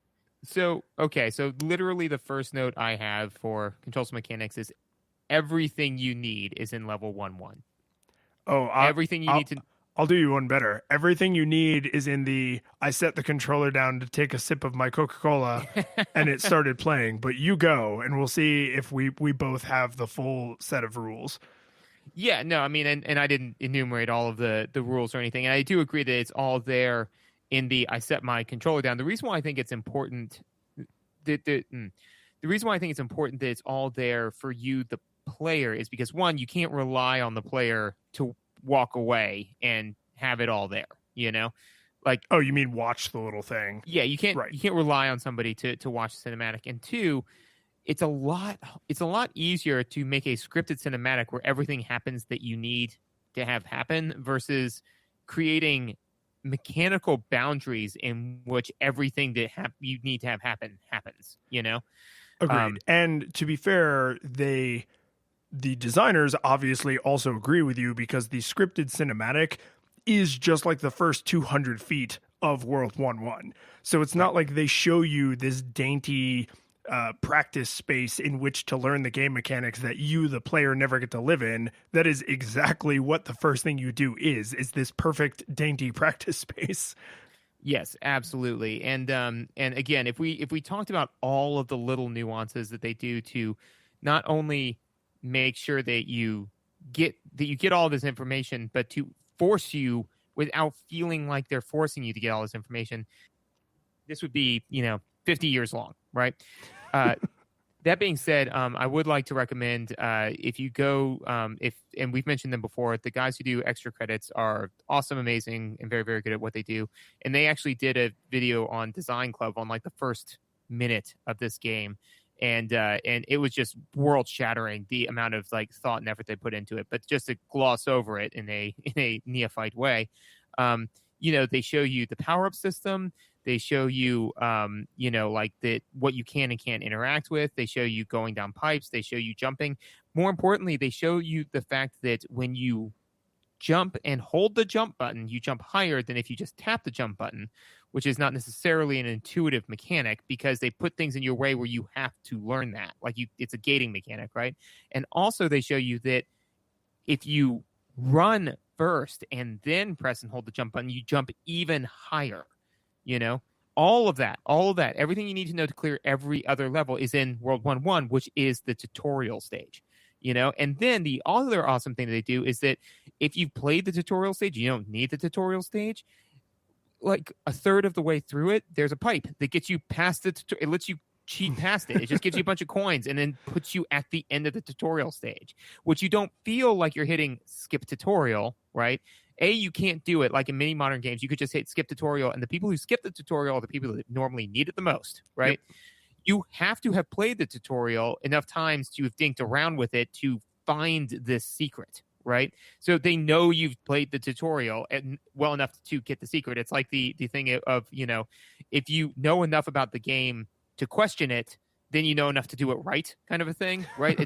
So, okay. So literally the first note I have for controls and mechanics is everything you need is in level 1-1. Oh, Everything you need to... I'll do you one better. Everything you need is in the I set the controller down to take a sip of my Coca-Cola and it started playing. But you go and we'll see if we both have the full set of rules. Yeah, no, I mean, and I didn't enumerate all of the rules or anything. And I do agree that it's all there in the I set my controller down. The reason why I think it's important... The reason why I think it's important that it's all there for you, the player, is because, one, you can't rely on the player to walk away and have it all there, you know? Like, Oh, you mean watch the little thing? yeah, you can't Right. you can't rely on somebody to watch the cinematic. And two, it's a lot easier to make a scripted cinematic where everything happens that you need to have happen versus creating mechanical boundaries in which everything that you need to have happen happens, you know? Agreed. And to be fair, the designers obviously also agree with you, because the scripted cinematic is just like the first 200 feet of World 1-1. So it's not like they show you this dainty practice space in which to learn the game mechanics that you, the player, never get to live in. That is exactly what the first thing you do is this perfect dainty practice space. Yes, absolutely. And again, if we talked about all of the little nuances that they do to not only make sure that you get all this information, but to force you without feeling like they're forcing you to get all this information, this would be 50 years long, right? That being said, I would like to recommend if you go, and we've mentioned them before, the guys who do Extra Credits are awesome, amazing, and very, very good at what they do. And they actually did a video on Design Club on like the first minute of this game, and it was just world shattering, the amount of like thought and effort they put into it. But just to gloss over it in a neophyte way, they show you the power up system. They show you, like what you can and can't interact with. They show you going down pipes. They show you jumping. More importantly, they show you the fact that when you jump and hold the jump button, you jump higher than if you just tap the jump button, which is not necessarily an intuitive mechanic, because they put things in your way where you have to learn that. Like it's a gating mechanic, right? And also they show you that if you run first and then press and hold the jump button, you jump even higher. All of that, everything you need to know to clear every other level is in World 1-1, which is the tutorial stage, and then the other awesome thing that they do is that if you've played the tutorial stage, you don't need the tutorial stage. Like a third of the way through it, there's a pipe that gets you past it lets you cheat past it. It just gives you a bunch of coins and then puts you at the end of the tutorial stage, which you don't feel like you're hitting skip tutorial, right? You can't do it like in many modern games. You could just hit skip tutorial, and the people who skip the tutorial are the people that normally need it the most, right? Yep. You have to have played the tutorial enough times to have dinked around with it to find this secret, right? So they know you've played the tutorial and well enough to get the secret. It's like the thing of, if you know enough about the game to question it, then you know enough to do it right, kind of a thing, right?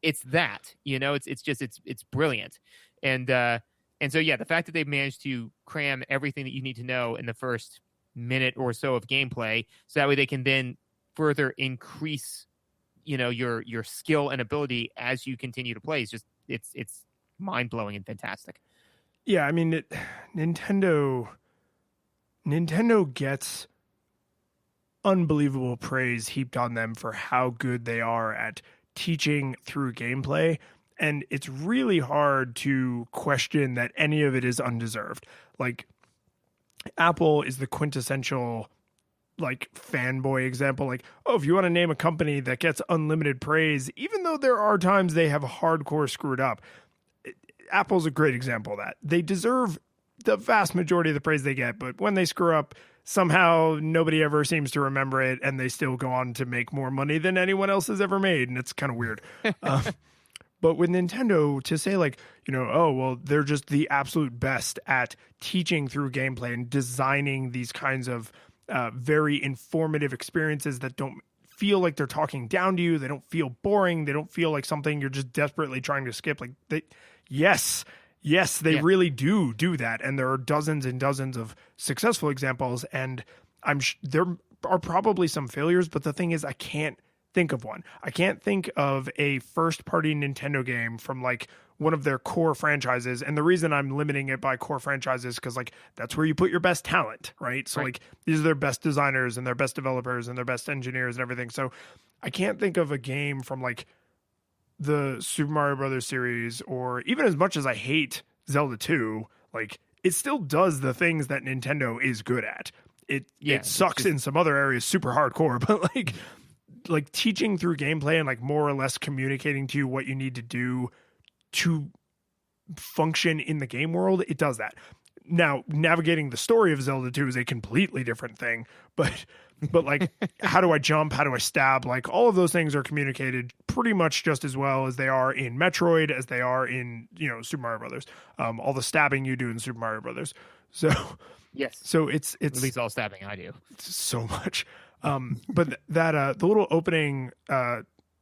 It's that, it's brilliant. And so, yeah, the fact that they've managed to cram everything that you need to know in the first minute or so of gameplay, so that way they can then further increase, your skill and ability as you continue to play. It's just, it's mind blowing and fantastic. Yeah, I mean, Nintendo gets unbelievable praise heaped on them for how good they are at teaching through gameplay. And it's really hard to question that any of it is undeserved. Like, Apple is the quintessential, like, fanboy example. Like, oh, if you want to name a company that gets unlimited praise, even though there are times they have hardcore screwed up, Apple's a great example of that. They deserve the vast majority of the praise they get, but when they screw up, somehow nobody ever seems to remember it, and they still go on to make more money than anyone else has ever made, and it's kind of weird. But with Nintendo, to say like, oh, well, they're just the absolute best at teaching through gameplay and designing these kinds of very informative experiences that don't feel like they're talking down to you. They don't feel boring. They don't feel like something you're just desperately trying to skip. Like, yes, they really do that. And there are dozens and dozens of successful examples. And there are probably some failures. But the thing is, I can't think of one. I can't think of a first-party Nintendo game from like one of their core franchises. And the reason I'm limiting it by core franchises because like that's where you put your best talent, right? So like these are their best designers and their best developers and their best engineers and everything. So I can't think of a game from like the Super Mario Brothers series, or even as much as I hate Zelda 2, like it still does the things that Nintendo is good at. It sucks in some other areas, super hardcore, but like teaching through gameplay and like more or less communicating to you what you need to do to function in the game world, it does that. Now, navigating the story of Zelda 2 is a completely different thing, but like, how do I jump? How do I stab? Like, all of those things are communicated pretty much just as well as they are in Metroid, as they are in, Super Mario Brothers. All the stabbing you do in Super Mario Brothers. So Yes. it's At least all stabbing I do. so much. But that the little opening,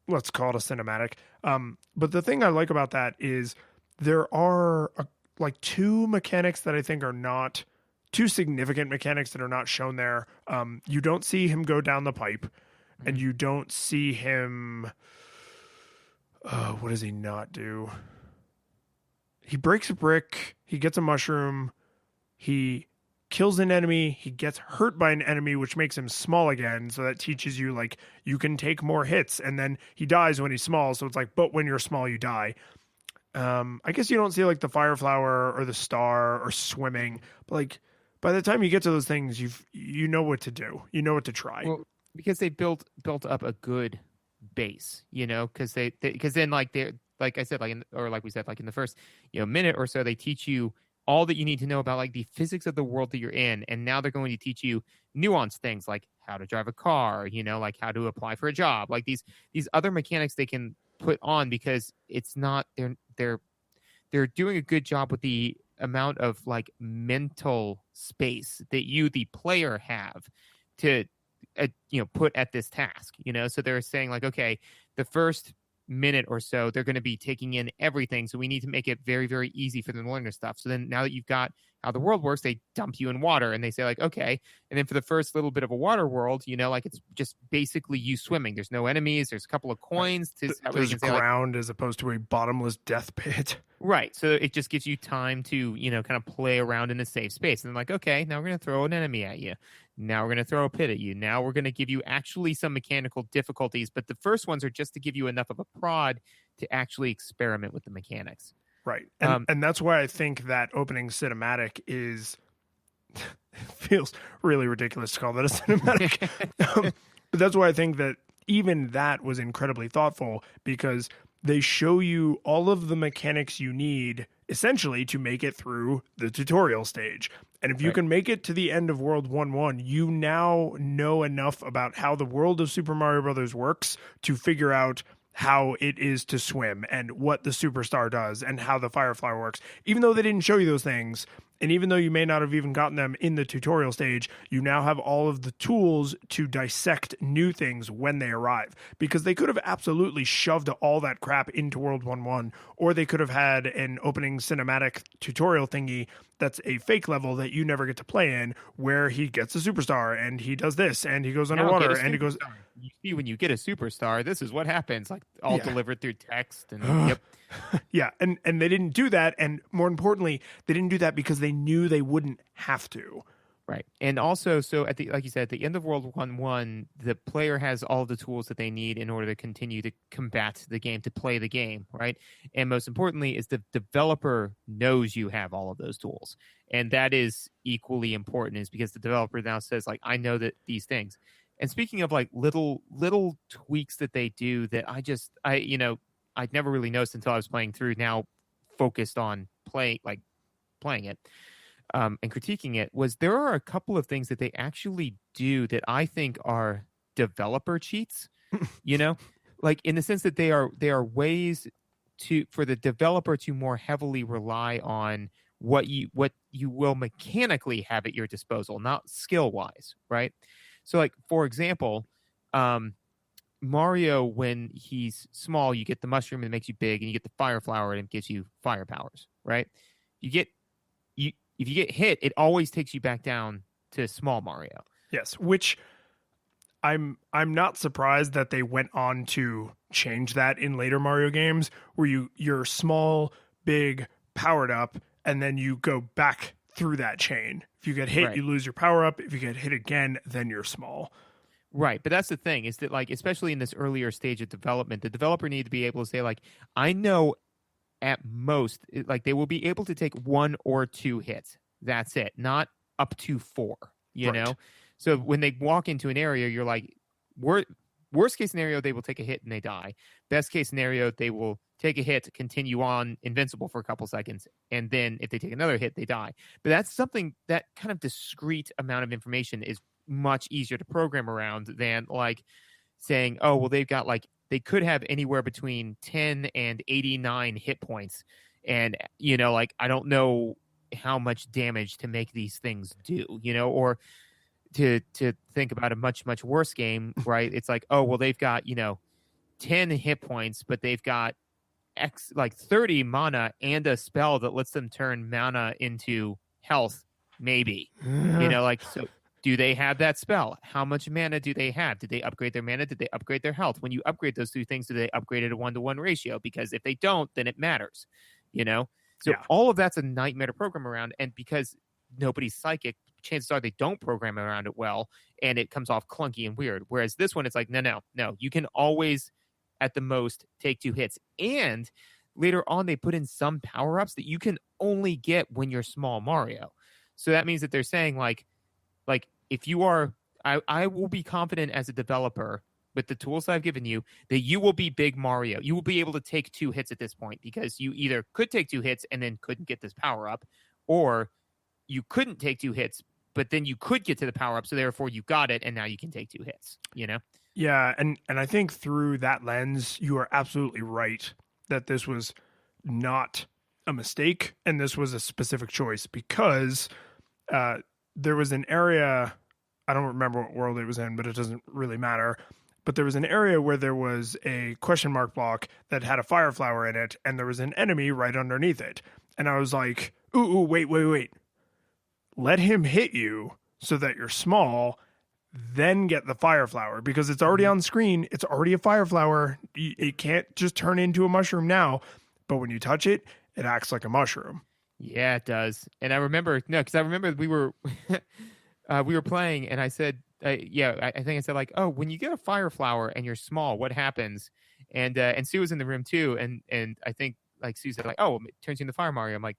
let's call it a cinematic. But the thing I like about that is there are like two mechanics that I think are not two significant mechanics that are not shown there. You don't see him go down the pipe, and you don't see him. What does he not do? He breaks a brick. He gets a mushroom. He kills an enemy. He gets hurt by an enemy, which makes him small again. So that teaches you like you can take more hits, and then he dies when he's small. So it's like, but when you're small, you die. I guess you don't see like the fire flower or the star or swimming, but like by the time you get to those things, you know what to do. You know what to try. Well, because they built up a good base, because because then like they're like I said, like we said, like in the first minute or so, they teach you all that you need to know about like the physics of the world that you're in, and now they're going to teach you nuanced things like how to drive a car, like how to apply for a job, like these other mechanics they can put on, because it's not they're doing a good job with the amount of like mental space that you the player have to put at this task, so they're saying like, okay, the first minute or so they're going to be taking in everything, so we need to make it very, very easy for them to learn this stuff. So then now that you've got how the world works, they dump you in water and they say like, okay, and then for the first little bit of a water world, like it's just basically you swimming. There's no enemies, there's a couple of coins to there's ground as opposed to a bottomless death pit. Right. So it just gives you time to, kind of play around in a safe space. And then like, okay, now we're going to throw an enemy at you. Now we're going to throw a pit at you. Now we're going to give you actually some mechanical difficulties. But the first ones are just to give you enough of a prod to actually experiment with the mechanics. Right. And that's why I think that opening cinematic feels really ridiculous to call that a cinematic. But that's why I think that even that was incredibly thoughtful, because they show you all of the mechanics you need essentially to make it through the tutorial stage. And if you can make it to the end of World 1-1, you now know enough about how the world of Super Mario Brothers works to figure out how it is to swim and what the superstar does and how the fire flower works. Even though they didn't show you those things, and even though you may not have even gotten them in the tutorial stage, you now have all of the tools to dissect new things when they arrive. Because they could have absolutely shoved all that crap into World 1-1, or they could have had an opening cinematic tutorial thingy that's a fake level that you never get to play in, where he gets a superstar and he does this and he goes underwater and he goes... You see, when you get a superstar, this is what happens, like all delivered through text. And yep. Yeah, and they didn't do that, and more importantly, they didn't do that because they knew they wouldn't have to. Right. And also, so like you said, at the end of World 1-1, the player has all the tools that they need in order to continue to combat the game, to play the game, right? And most importantly is the developer knows you have all of those tools. And that is equally important, is because the developer now says, like, I know that these things. And speaking of like little tweaks that they do that I'd never really noticed until I was playing through, now focused on playing it and critiquing it, was there are a couple of things that they actually do that I think are developer cheats, like in the sense that they are ways for the developer to more heavily rely on what you will mechanically have at your disposal, not skill wise, right? So like, for example, Mario, when he's small, you get the mushroom and it makes you big, and you get the fire flower and it gives you fire powers, right? If you get hit, it always takes you back down to small Mario. Yes, which I'm not surprised that they went on to change that in later Mario games, where you're small, big, powered up, and then you go back through that chain. If you get hit, you lose your power up. If you get hit again, then you're small. Right, but that's the thing, is that like, especially in this earlier stage of development, the developer need to be able to say like, I know at most, like they will be able to take 1 or 2 hits. That's it, not up to 4. You know, so when they walk into an area, you're like, worst case scenario, they will take a hit and they die. Best case scenario, they will take a hit, continue on invincible for a couple seconds, and then if they take another hit, they die. But that's something, that kind of discrete amount of information is much easier to program around than like saying, oh, well, they've got like, they could have anywhere between 10 and 89 hit points. And, like, I don't know how much damage to make these things do, or to think about a much, much worse game, right? It's like, oh, well, they've got, 10 hit points, but they've got 30 mana and a spell that lets them turn mana into health, maybe. So do they have that spell? How much mana do they have? Did they upgrade their mana? Did they upgrade their health? When you upgrade those two things, do they upgrade at a 1-to-1 ratio? Because if they don't, then it matters, So all of that's a nightmare to program around. And because nobody's psychic, chances are they don't program around it well, and it comes off clunky and weird. Whereas this one, it's like, no. You can always, at the most, take 2 hits. And later on, they put in some power-ups that you can only get when you're small Mario. So that means that they're saying, like if you are, I will be confident as a developer with the tools I've given you that you will be big Mario. You will be able to take 2 hits at this point, because you either could take 2 hits and then couldn't get this power-up, or you couldn't take 2 hits, but then you could get to the power-up, so therefore you got it, and now you can take 2 hits, Yeah, and I think through that lens, you are absolutely right that this was not a mistake, and this was a specific choice, because there was an area, I don't remember what world it was in, but it doesn't really matter, but there was an area where there was a question mark block that had a fire flower in it, and there was an enemy right underneath it. And I was like, ooh, wait. Let him hit you so that you're small, then get the fire flower, because it's already on screen. It's already a fire flower. It can't just turn into a mushroom now, but when you touch it, it acts like a mushroom. Yeah, it does. And I remember, we were we were playing, and I said, I think I said, like, oh, when you get a fire flower and you're small, what happens? And Sue was in the room too, and I think, like, Sue said, like, oh, it turns you into Fire Mario. I'm like,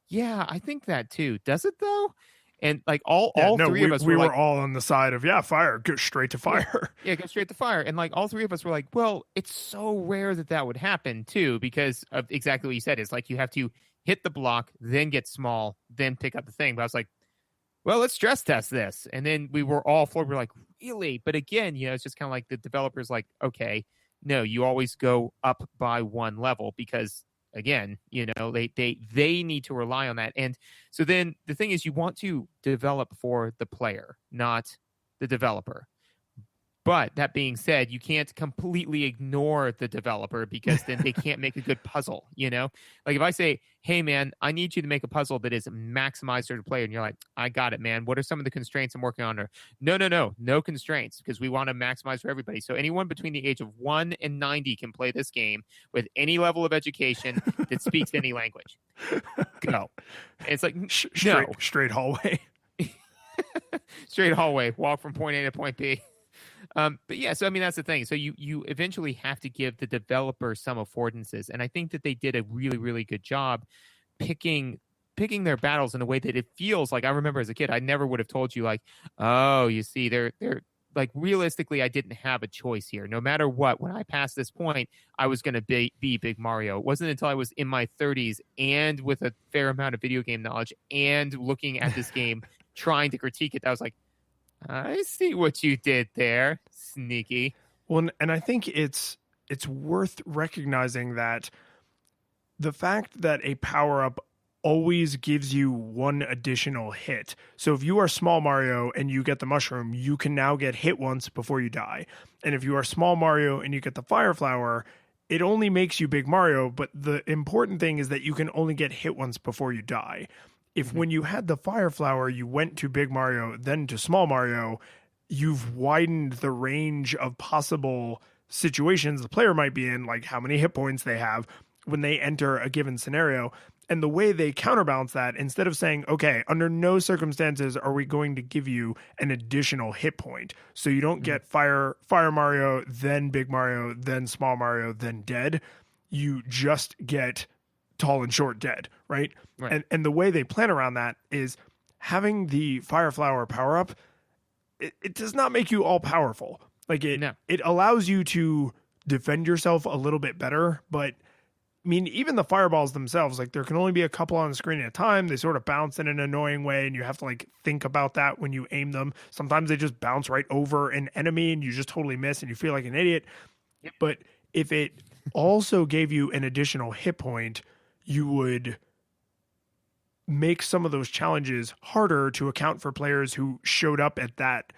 yeah, I think that too. Does it though? And like all three of us we were were all on the side of fire, go straight to fire. Yeah, go straight to fire. And like all 3 of us were like, well, it's so rare that would happen too, because of exactly what you said. Is like you have to hit the block, then get small, then pick up the thing. But I was like, well, let's stress test this. And then we were all floored. We're like, really? But again, it's just kind of like the developers like, okay, no, you always go up by 1 level, because again, they need to rely on that. And so then the thing is, you want to develop for the player, not the developer. But that being said, you can't completely ignore the developer, because then they can't make a good puzzle, Like if I say, hey, man, I need you to make a puzzle that is maximized for the player, and you're like, I got it, man. What are some of the constraints I'm working on? Or, no constraints, because we want to maximize for everybody. So anyone between the age of 1 and 90 can play this game with any level of education that speaks any language. Go. And it's like, straight hallway. Straight hallway, walk from point A to point B. But yeah, so I mean, that's the thing. So you eventually have to give the developer some affordances, and I think that they did a really, really good job picking their battles in a way that it feels like. I remember as a kid, I never would have told you, like, oh, you see, they're like, realistically, I didn't have a choice here. No matter what, when I passed this point, I was going to be Big Mario. It wasn't until I was in my 30s and with a fair amount of video game knowledge and looking at this game, trying to critique it, that I was like, I see what you did there, sneaky. Well, and I think it's worth recognizing that the fact that a power-up always gives you 1 additional hit. So if you are small Mario and you get the mushroom, you can now get hit once before you die. And if you are small Mario and you get the fire flower, it only makes you Big Mario, but the important thing is that you can only get hit once before you die. If when you had the fire flower, you went to Big Mario, then to small Mario, you've widened the range of possible situations the player might be in, like how many hit points they have when they enter a given scenario. And the way they counterbalance that, instead of saying, okay, under no circumstances are we going to give you an additional hit point, so you don't get Fire Mario, then Big Mario, then small Mario, then dead, you just get tall and short dead, right? And the way they plan around that is having the fire flower power up. It does not make you all powerful. Like it allows you to defend yourself a little bit better. But I mean, even the fireballs themselves, like there can only be a couple on the screen at a time. They sort of bounce in an annoying way, and you have to like think about that when you aim them. Sometimes they just bounce right over an enemy, and you just totally miss, and you feel like an idiot. Yep. But if it also gave you an additional hit point, you would makes some of those challenges harder to account for players who showed up at that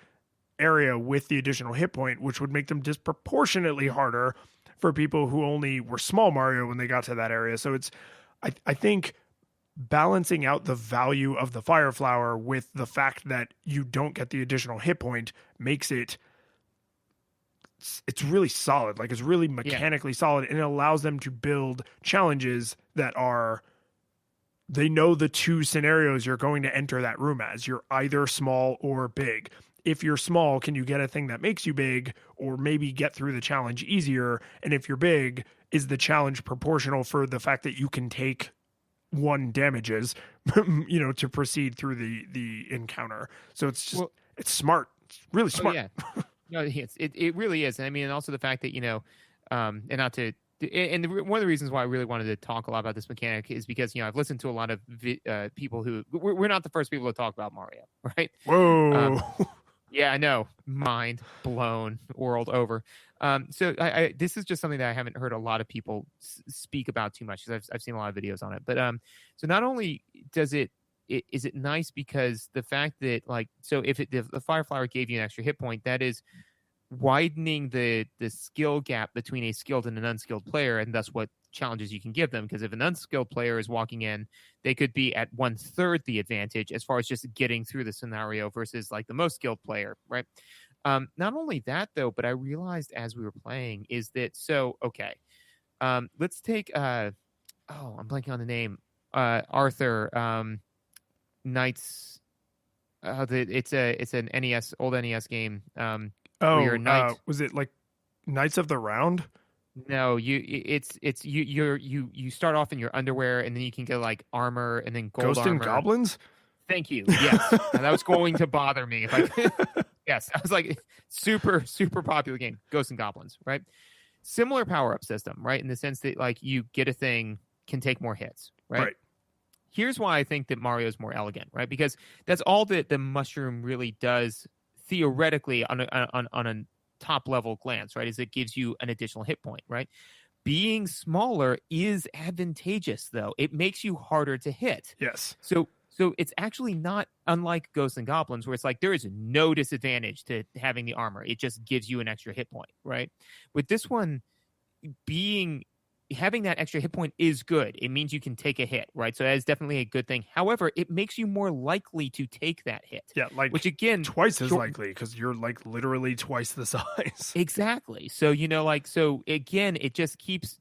area with the additional hit point, which would make them disproportionately harder for people who only were small Mario when they got to that area. So I think balancing out the value of the Fire Flower with the fact that you don't get the additional hit point makes it's really solid. Like, it's really mechanically solid, and it allows them to build challenges that are, they know the two scenarios you're going to enter that room as. You're either small or big. If you're small, can you get a thing that makes you big, or maybe get through the challenge easier? And if you're big, is the challenge proportional for the fact that you can take one damages, to proceed through the encounter? So it's just, it's smart. It's really smart. Oh, yeah. No, it really is. And I mean, and also the fact that, and not to, and one of the reasons why I really wanted to talk a lot about this mechanic is because, I've listened to a lot of people who, we're not the first people to talk about Mario, right? Whoa. Yeah, I know. Mind blown, world over. So this is just something that I haven't heard a lot of people speak about too much, because I've seen a lot of videos on it. But so not only is it nice because the fact that, like, so if the Fire Flower gave you an extra hit point, that is widening the skill gap between a skilled and an unskilled player, and thus what challenges you can give them. Because if an unskilled player is walking in, they could be at 1/3 the advantage as far as just getting through the scenario versus like the most skilled player, right? Not only that though, but I realized as we were playing is that, let's take I'm blanking on the name, Arthur, Knights. It's an old NES game. Was it like Knights of the Round? No, you start off in your underwear, and then you can get like armor and then gold Ghost armor. and Goblins? Thank you. Yes. That was going to bother me if I could. Yes, I was like, super, super popular game, Ghosts and Goblins, right? Similar power-up system, right? In the sense that, like, you get a thing, can take more hits, right? Here's why I think that Mario is more elegant, right? Because that's all that the mushroom really does theoretically on a top-level glance, right? Is it gives you an additional hit point, right? Being smaller is advantageous, though. It makes you harder to hit. Yes. So it's actually not unlike Ghosts and Goblins, where it's like there is no disadvantage to having the armor. It just gives you an extra hit point, right? With this one, having that extra hit point is good. It means you can take a hit, right? So that is definitely a good thing. However, it makes you more likely to take that hit. Yeah, like, which again, twice as likely, because you're like literally twice the size. Exactly. So so again, it just keeps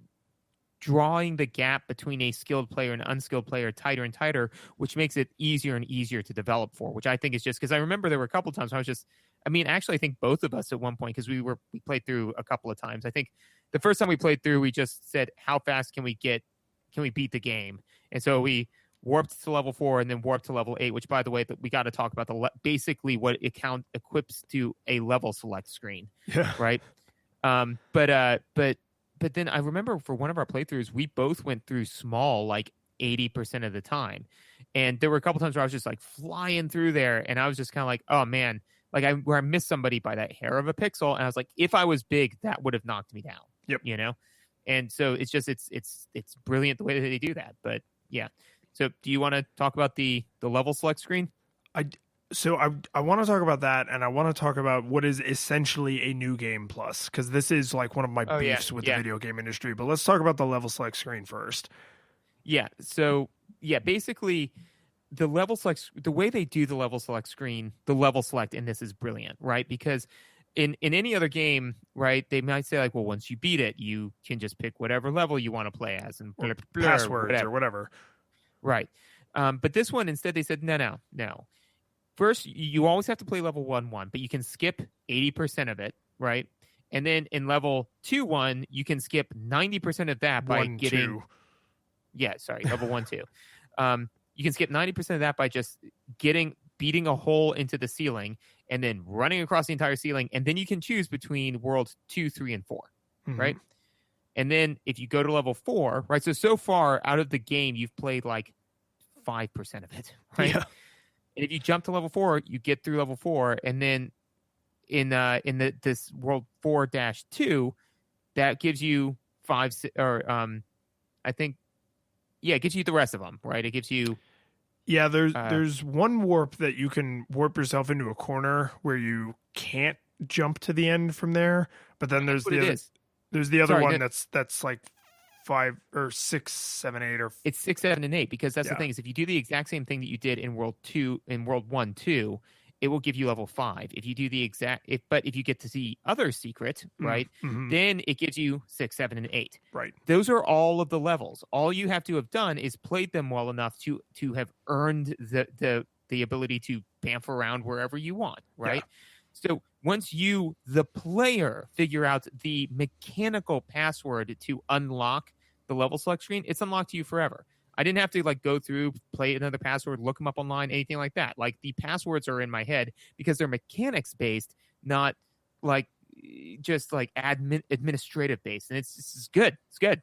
drawing the gap between a skilled player and unskilled player tighter and tighter, which makes it easier and easier to develop for, which I think is just because I remember there were a couple of times I think both of us at one point, because we played through a couple of times. I think the first time we played through, we just said, how fast can we beat the game? And so we warped to level 4 and then warped to level 8, which, by the way, we got to talk about basically what it equips to a level select screen. Yeah. Right. But then I remember for one of our playthroughs, we both went through small like 80% of the time. And there were a couple times where I was just like flying through there, and I was just kind of like, oh man, like where I missed somebody by that hair of a pixel. And I was like, if I was big, that would have knocked me down. Yep. And so it's just, it's brilliant the way that they do that. But yeah. So do you want to talk about the level select screen? So I want to talk about that, and I want to talk about what is essentially a New Game Plus, because this is like one of my beefs with the video game industry. But let's talk about the level select screen first. Yeah. So yeah, basically the level select, the way they do the level select screen, the level select in this is brilliant, right? Because in any other game, right, they might say like, well, once you beat it, you can just pick whatever level you want to play as, and passwords or whatever. Right. But this one, instead, they said, no. First, you always have to play level 1-1, but you can skip 80% of it, right? And then in level 2-1, you can skip 90% of that by getting... 1-2. Yeah, sorry, level 1-2. You can skip 90% of that by just beating a hole into the ceiling and then running across the entire ceiling, and then you can choose between worlds 2, 3, and 4, right? And then if you go to level 4, right? So far out of the game, you've played like 5% of it, right? Yeah. And if you jump to level 4, you get through level 4, and then in this world 4-2, that gives you it gives you the rest of them, right? It gives you Yeah, Uh, there's one warp that you can warp yourself into a corner where you can't jump to the end from there. But then that's what it is. there's the other Sorry, one no, that's like 5 or 6, 7, 8 or it's 6, 7, and 8 because that's the yeah. thing is if you do the exact same thing that you did in World 1, 2, it will give you level 5. If you do the but if you get to the other secret, right, Mm-hmm. then it gives you 6, 7, and 8. Right. Those are all of the levels. All you have to have done is played them well enough to have earned the ability to bamf around wherever you want, right? So once you, the player, figure out the mechanical password to unlock the level select screen, it's unlocked to you forever. I didn't have to like go through, play another password, look them up online, anything like that. Like the passwords are in my head because they're mechanics based, not like just like administrative based. And it's good. It's good.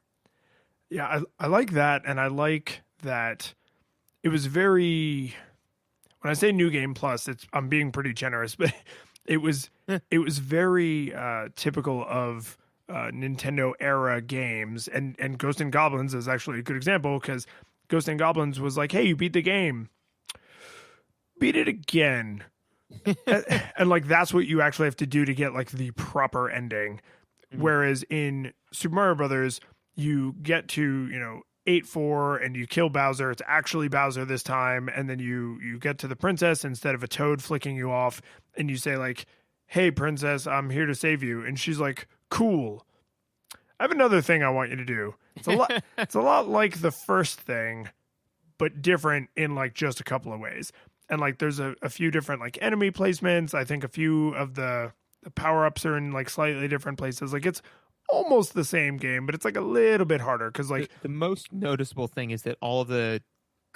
Yeah, I like that, and I like that it was very. When I say New Game Plus, I'm being pretty generous, but it was very typical of Nintendo era games, and Ghost and Goblins is actually a good example because Ghost and Goblins was like, hey, you beat the game, beat it again. and like that's what you actually have to do to get like the proper ending. Mhm. Whereas in Super Mario Brothers, you get to 8-4 and you kill Bowser. It's actually Bowser this time, and then you get to the princess instead of a toad flicking you off, and you say like, "Hey, princess, I'm here to save you," and she's like, "Cool. I have another thing I want you to do." It's a lot. It's a lot like the first thing, but different in like just a couple of ways. And like there's a few different like enemy placements. I think a few of the power-ups are in like slightly different places. Like it's almost the same game, but it's like a little bit harder because like The most noticeable thing is that all of the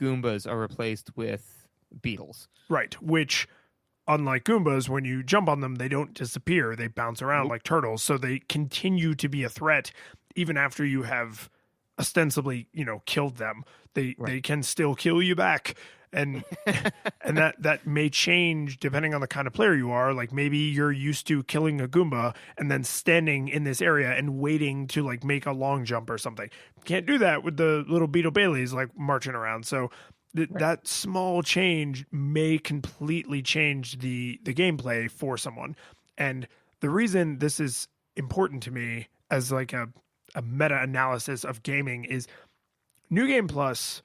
Goombas are replaced with beetles. right, which unlike Goombas, when you jump on them, they don't disappear. They bounce around Nope. like turtles, so they continue to be a threat even after you have ostensibly, killed them. They Right. they can still kill you back. And and that may change depending on the kind of player you are. Like maybe you're used to killing a Goomba and then standing in this area and waiting to like make a long jump or something. Can't do that with the little Beetle Baileys like marching around. So that small change may completely change the gameplay for someone. And the reason this is important to me as like a meta analysis of gaming is New Game Plus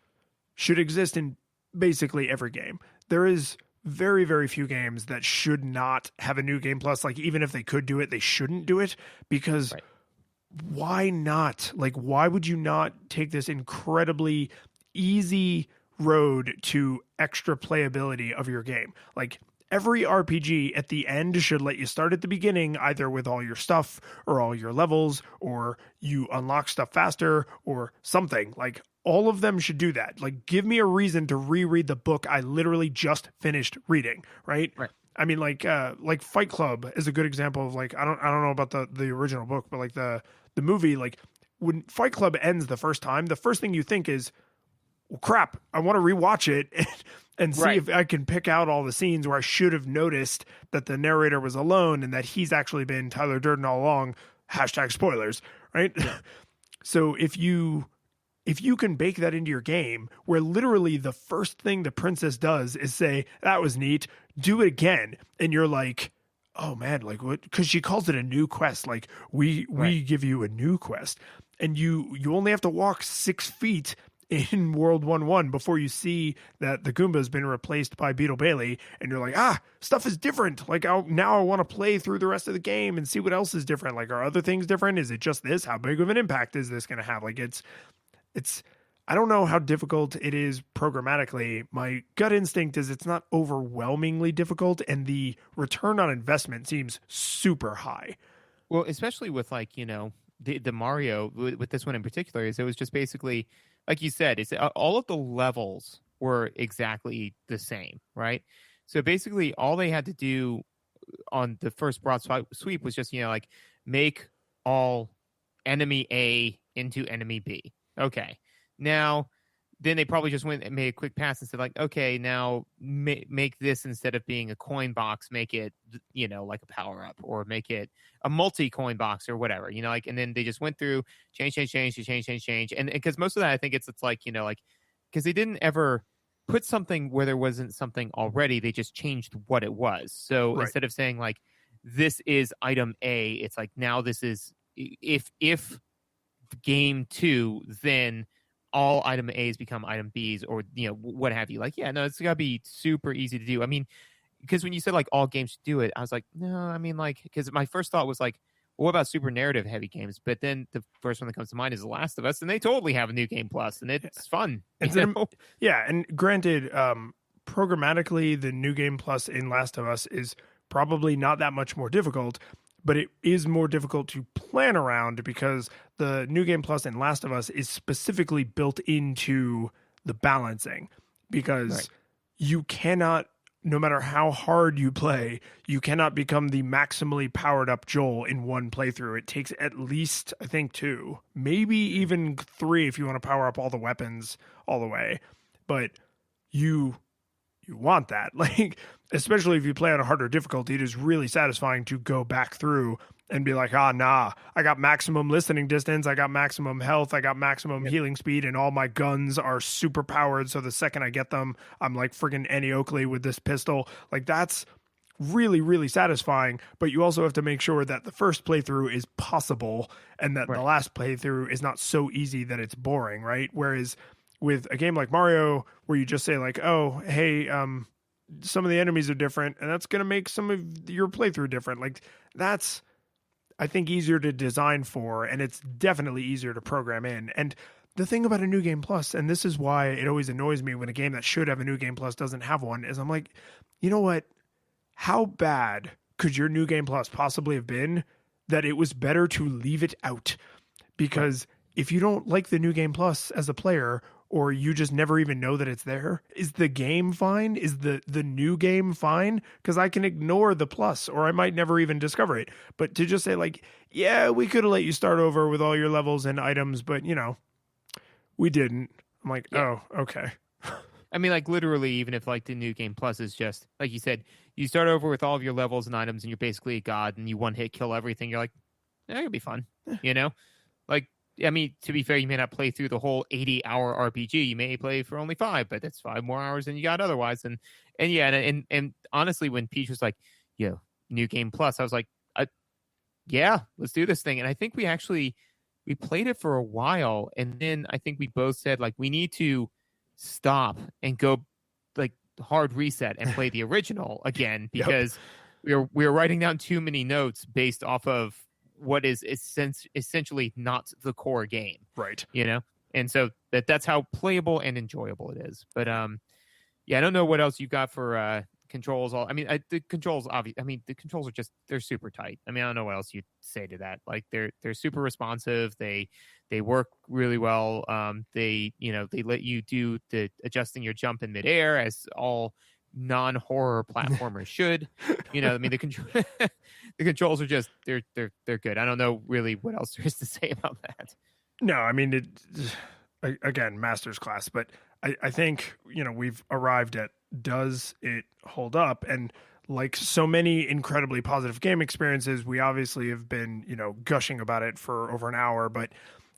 should exist in basically every game. There is very, very few games that should not have a New Game Plus. Like even if they could do it, they shouldn't do it because Right. why not? Like why would you not take this incredibly easy road to extra playability of your game? Like every RPG at the end should let you start at the beginning, either with all your stuff or all your levels, or you unlock stuff faster or something. Like all of them should do that. Like give me a reason to reread the book I literally just finished reading, right? Right. I mean like Fight Club is a good example of like I don't know about the original book, but like the movie, like when Fight Club ends the first time, the first thing you think is, well, crap, I want to rewatch it and see Right. if I can pick out all the scenes where I should have noticed that the narrator was alone and that he's actually been Tyler Durden all along. # spoilers, right? So if you can bake that into your game where literally the first thing the princess does is say, that was neat, do it again. And you're like, oh man, like what? Because she calls it a new quest. Like we give you a new quest, and you only have to walk 6 feet in World 1-1 before you see that the Goomba has been replaced by Beetle Bailey, and you're like, stuff is different. Like now I want to play through the rest of the game and see what else is different. Like are other things different? Is it just this? How big of an impact is this going to have? Like it's I don't know how difficult it is programmatically. My gut instinct is it's not overwhelmingly difficult, and the return on investment seems super high. Well, especially with like, the Mario with this one in particular is it was just basically, like you said, it's all of the levels were exactly the same, right? So basically all they had to do on the first broad sweep was just, like make all enemy A into enemy B. Okay. Now, then they probably just went and made a quick pass and said, like, okay, now make this instead of being a coin box, make it, like a power up, or make it a multi coin box or whatever, like, and then they just went through change. And because most of that, I think it's like, like, because they didn't ever put something where there wasn't something already. They just changed what it was. So Right. instead of saying like, this is item A, it's like, now this is, if game 2, then all item A's become item B's, or, you know, what have you. Like, yeah, no, it's gotta be super easy to do. I mean, because when you said like all games should do it, I was like, no, I mean, like, because my first thought was like, well, what about super narrative heavy games? But then the first one that comes to mind is The Last of Us, and they totally have a new game plus, and it's fun. Yeah, and granted, programmatically, the new game plus in Last of Us is probably not that much more difficult, but it is more difficult to plan around because the new game plus in Last of Us is specifically built into the balancing, because you cannot, no matter how hard you play, you cannot become the maximally powered up Joel in one playthrough. It takes at least, I think, 2, maybe even 3 if you want to power up all the weapons all the way. But you want that. Like, especially if you play on a harder difficulty, it is really satisfying to go back through and be like, nah, I got maximum listening distance, I got maximum health, I got maximum healing speed, and all my guns are super powered, so the second I get them, I'm like friggin' Annie Oakley with this pistol. Like, that's really, really satisfying, but you also have to make sure that the first playthrough is possible and that the last playthrough is not so easy that it's boring, right? Whereas with a game like Mario, where you just say like, oh, hey, some of the enemies are different, and that's going to make some of your playthrough different. Like, that's, I think, easier to design for, and it's definitely easier to program in. And the thing about a new game plus, and this is why it always annoys me when a game that should have a new game plus doesn't have one, is I'm like, you know what? How bad could your new game plus possibly have been that it was better to leave it out? Because if you don't like the new game plus as a player, or you just never even know that it's there, is the game fine? Is the new game fine? Because I can ignore the plus, or I might never even discover it. But to just say like, yeah, we could have let you start over with all your levels and items, but, you know, we didn't. I'm like, oh, okay. I mean, like, literally, even if like the new game plus is just, like you said, you start over with all of your levels and items, and you're basically a god, and you one hit kill everything. You're like, yeah, it'll be fun, you know? Like, I mean, to be fair, you may not play through the whole 80-hour RPG. You may play for only 5, but that's 5 more hours than you got otherwise. And honestly, when Peach was like, yo, new game plus, I was like, yeah, let's do this thing. And I think we played it for a while, and then I think we both said like, we need to stop and go like hard reset and play the original again, because we were writing down too many notes based off of what is essentially not the core game, right? You know, and so that's how playable and enjoyable it is. But I don't know what else you got for controls. The controls obviously. I mean, the controls are just, they're super tight. I mean, I don't know what else you'd say to that. Like, they're super responsive. They work really well. They let you do the adjusting your jump in midair, as all non-horror platformers should. You know, I mean, the controls are just, they're good. I don't know really what else there is to say about that. No, I mean, again, master's class, but I think, you know, we've arrived at, does it hold up? And like so many incredibly positive game experiences, we obviously have been, you know, gushing about it for over an hour, but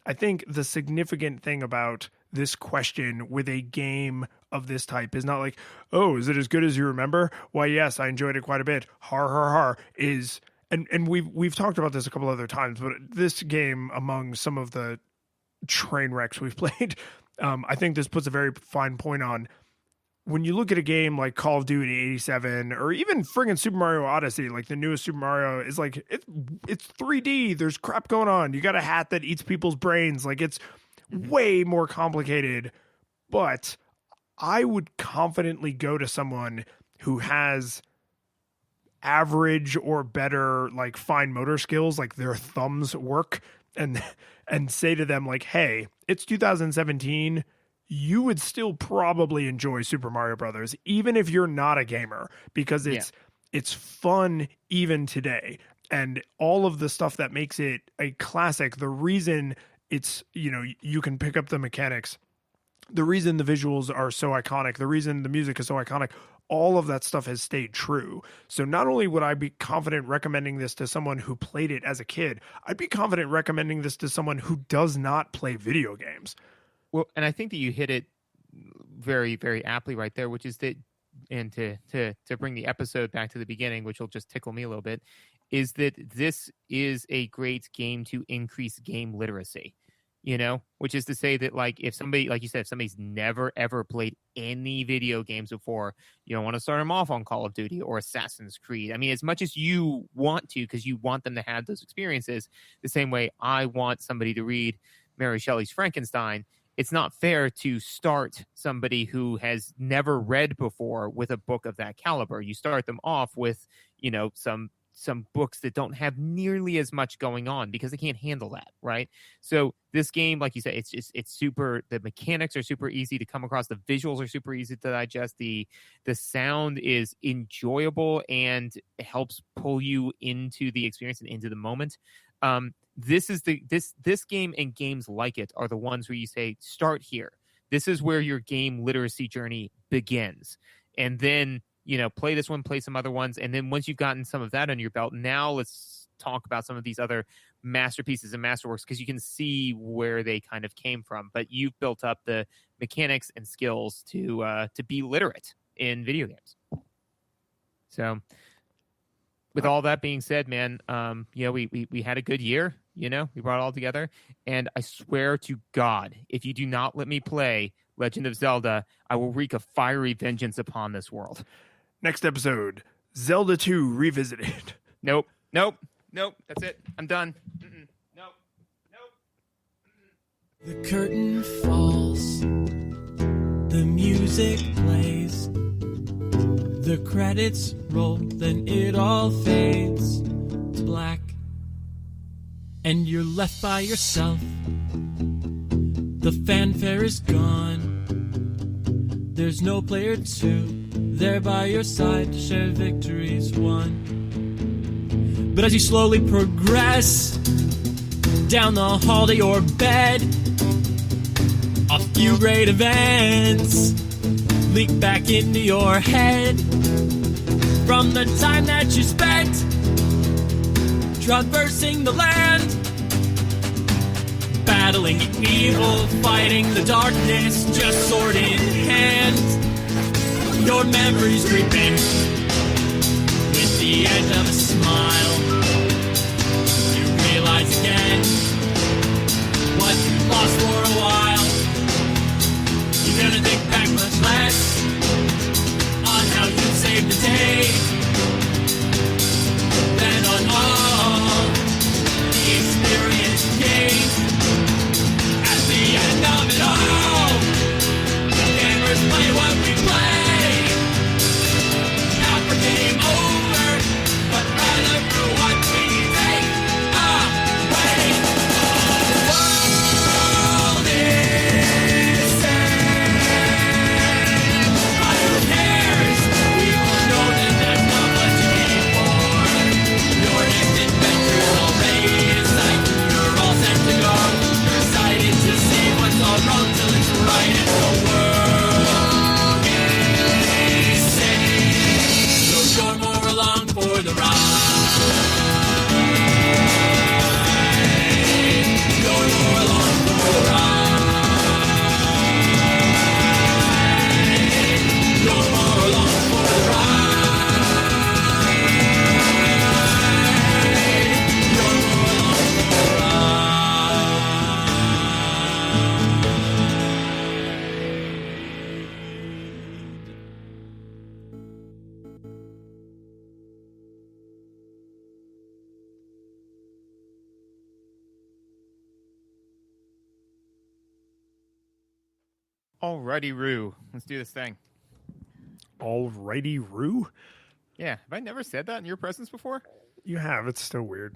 I think the significant thing about this question with a game of this type is not like, oh, is it as good as you remember? Why, yes, I enjoyed it quite a bit. Har, har, har is, and we've talked about this a couple other times, but this game, among some of the train wrecks we've played, I think this puts a very fine point on, when you look at a game like Call of Duty 87, or even friggin' Super Mario Odyssey, like the newest Super Mario, is like, it's 3D. There's crap going on. You got a hat that eats people's brains. Like, it's way more complicated. But I would confidently go to someone who has average or better, like, fine motor skills, like their thumbs work, and say to them like, hey, it's 2017. You would still probably enjoy Super Mario Brothers, even if you're not a gamer, because it's fun even today. And all of the stuff that makes it a classic, the reason it's, you know, you can pick up the mechanics, the reason the visuals are so iconic, the reason the music is so iconic, all of that stuff has stayed true. So not only would I be confident recommending this to someone who played it as a kid, I'd be confident recommending this to someone who does not play video games. Well, and I think that you hit it very, very aptly right there, which is that, and to bring the episode back to the beginning, which will just tickle me a little bit, is that this is a great game to increase game literacy. Which is to say that, like, if somebody, like you said, if somebody's never ever played any video games before, you don't want to start them off on Call of Duty or Assassin's Creed. I mean, as much as you want to, because you want them to have those experiences, the same way I want somebody to read Mary Shelley's Frankenstein, it's not fair to start somebody who has never read before with a book of that caliber. You start them off with, some books that don't have nearly as much going on because they can't handle that, right? So this game, like you said, it's super, the mechanics are super easy to come across, the visuals are super easy to digest, the sound is enjoyable and helps pull you into the experience and into the moment. This game and games like it are the ones where you say, start here. This is where your game literacy journey begins. And then play this one, play some other ones. And then once you've gotten some of that under your belt, now let's talk about some of these other masterpieces and masterworks, because you can see where they kind of came from. But you've built up the mechanics and skills to be literate in video games. So with all that being said, man, we had a good year. We brought it all together. And I swear to God, if you do not let me play Legend of Zelda, I will wreak a fiery vengeance upon this world. Next episode, Zelda 2 Revisited. Nope. That's it. I'm done. Nope. The curtain falls, the music plays, the credits roll, then it all fades to black, and you're left by yourself. The fanfare is gone, there's no player two there by your side to share victories won. But as you slowly progress down the hall to your bed, a few great events leak back into your head from the time that you spent traversing the land, battling evil, fighting the darkness, just sword in hand. Your memories creeping with the edge of a smile. You realize again what you lost for a while. You're gonna think back much less on how you saved the day than on all the experience gained. At the end of it all, gamers play what we play. Not for game over, but rather for what we take away. The world is sad, but who cares? We all know that that's not what you came for. Your next adventure is already in sight. You're all set to go. You're excited to see what's all wrong till it's right. And the world is saved. So you're more along for the ride. You're more along for the ride. You're more along for the ride. You're more along for the Alrighty, Rue. Let's do this thing. Alrighty, Roo. Yeah. Have I never said that in your presence before? You have. It's still weird.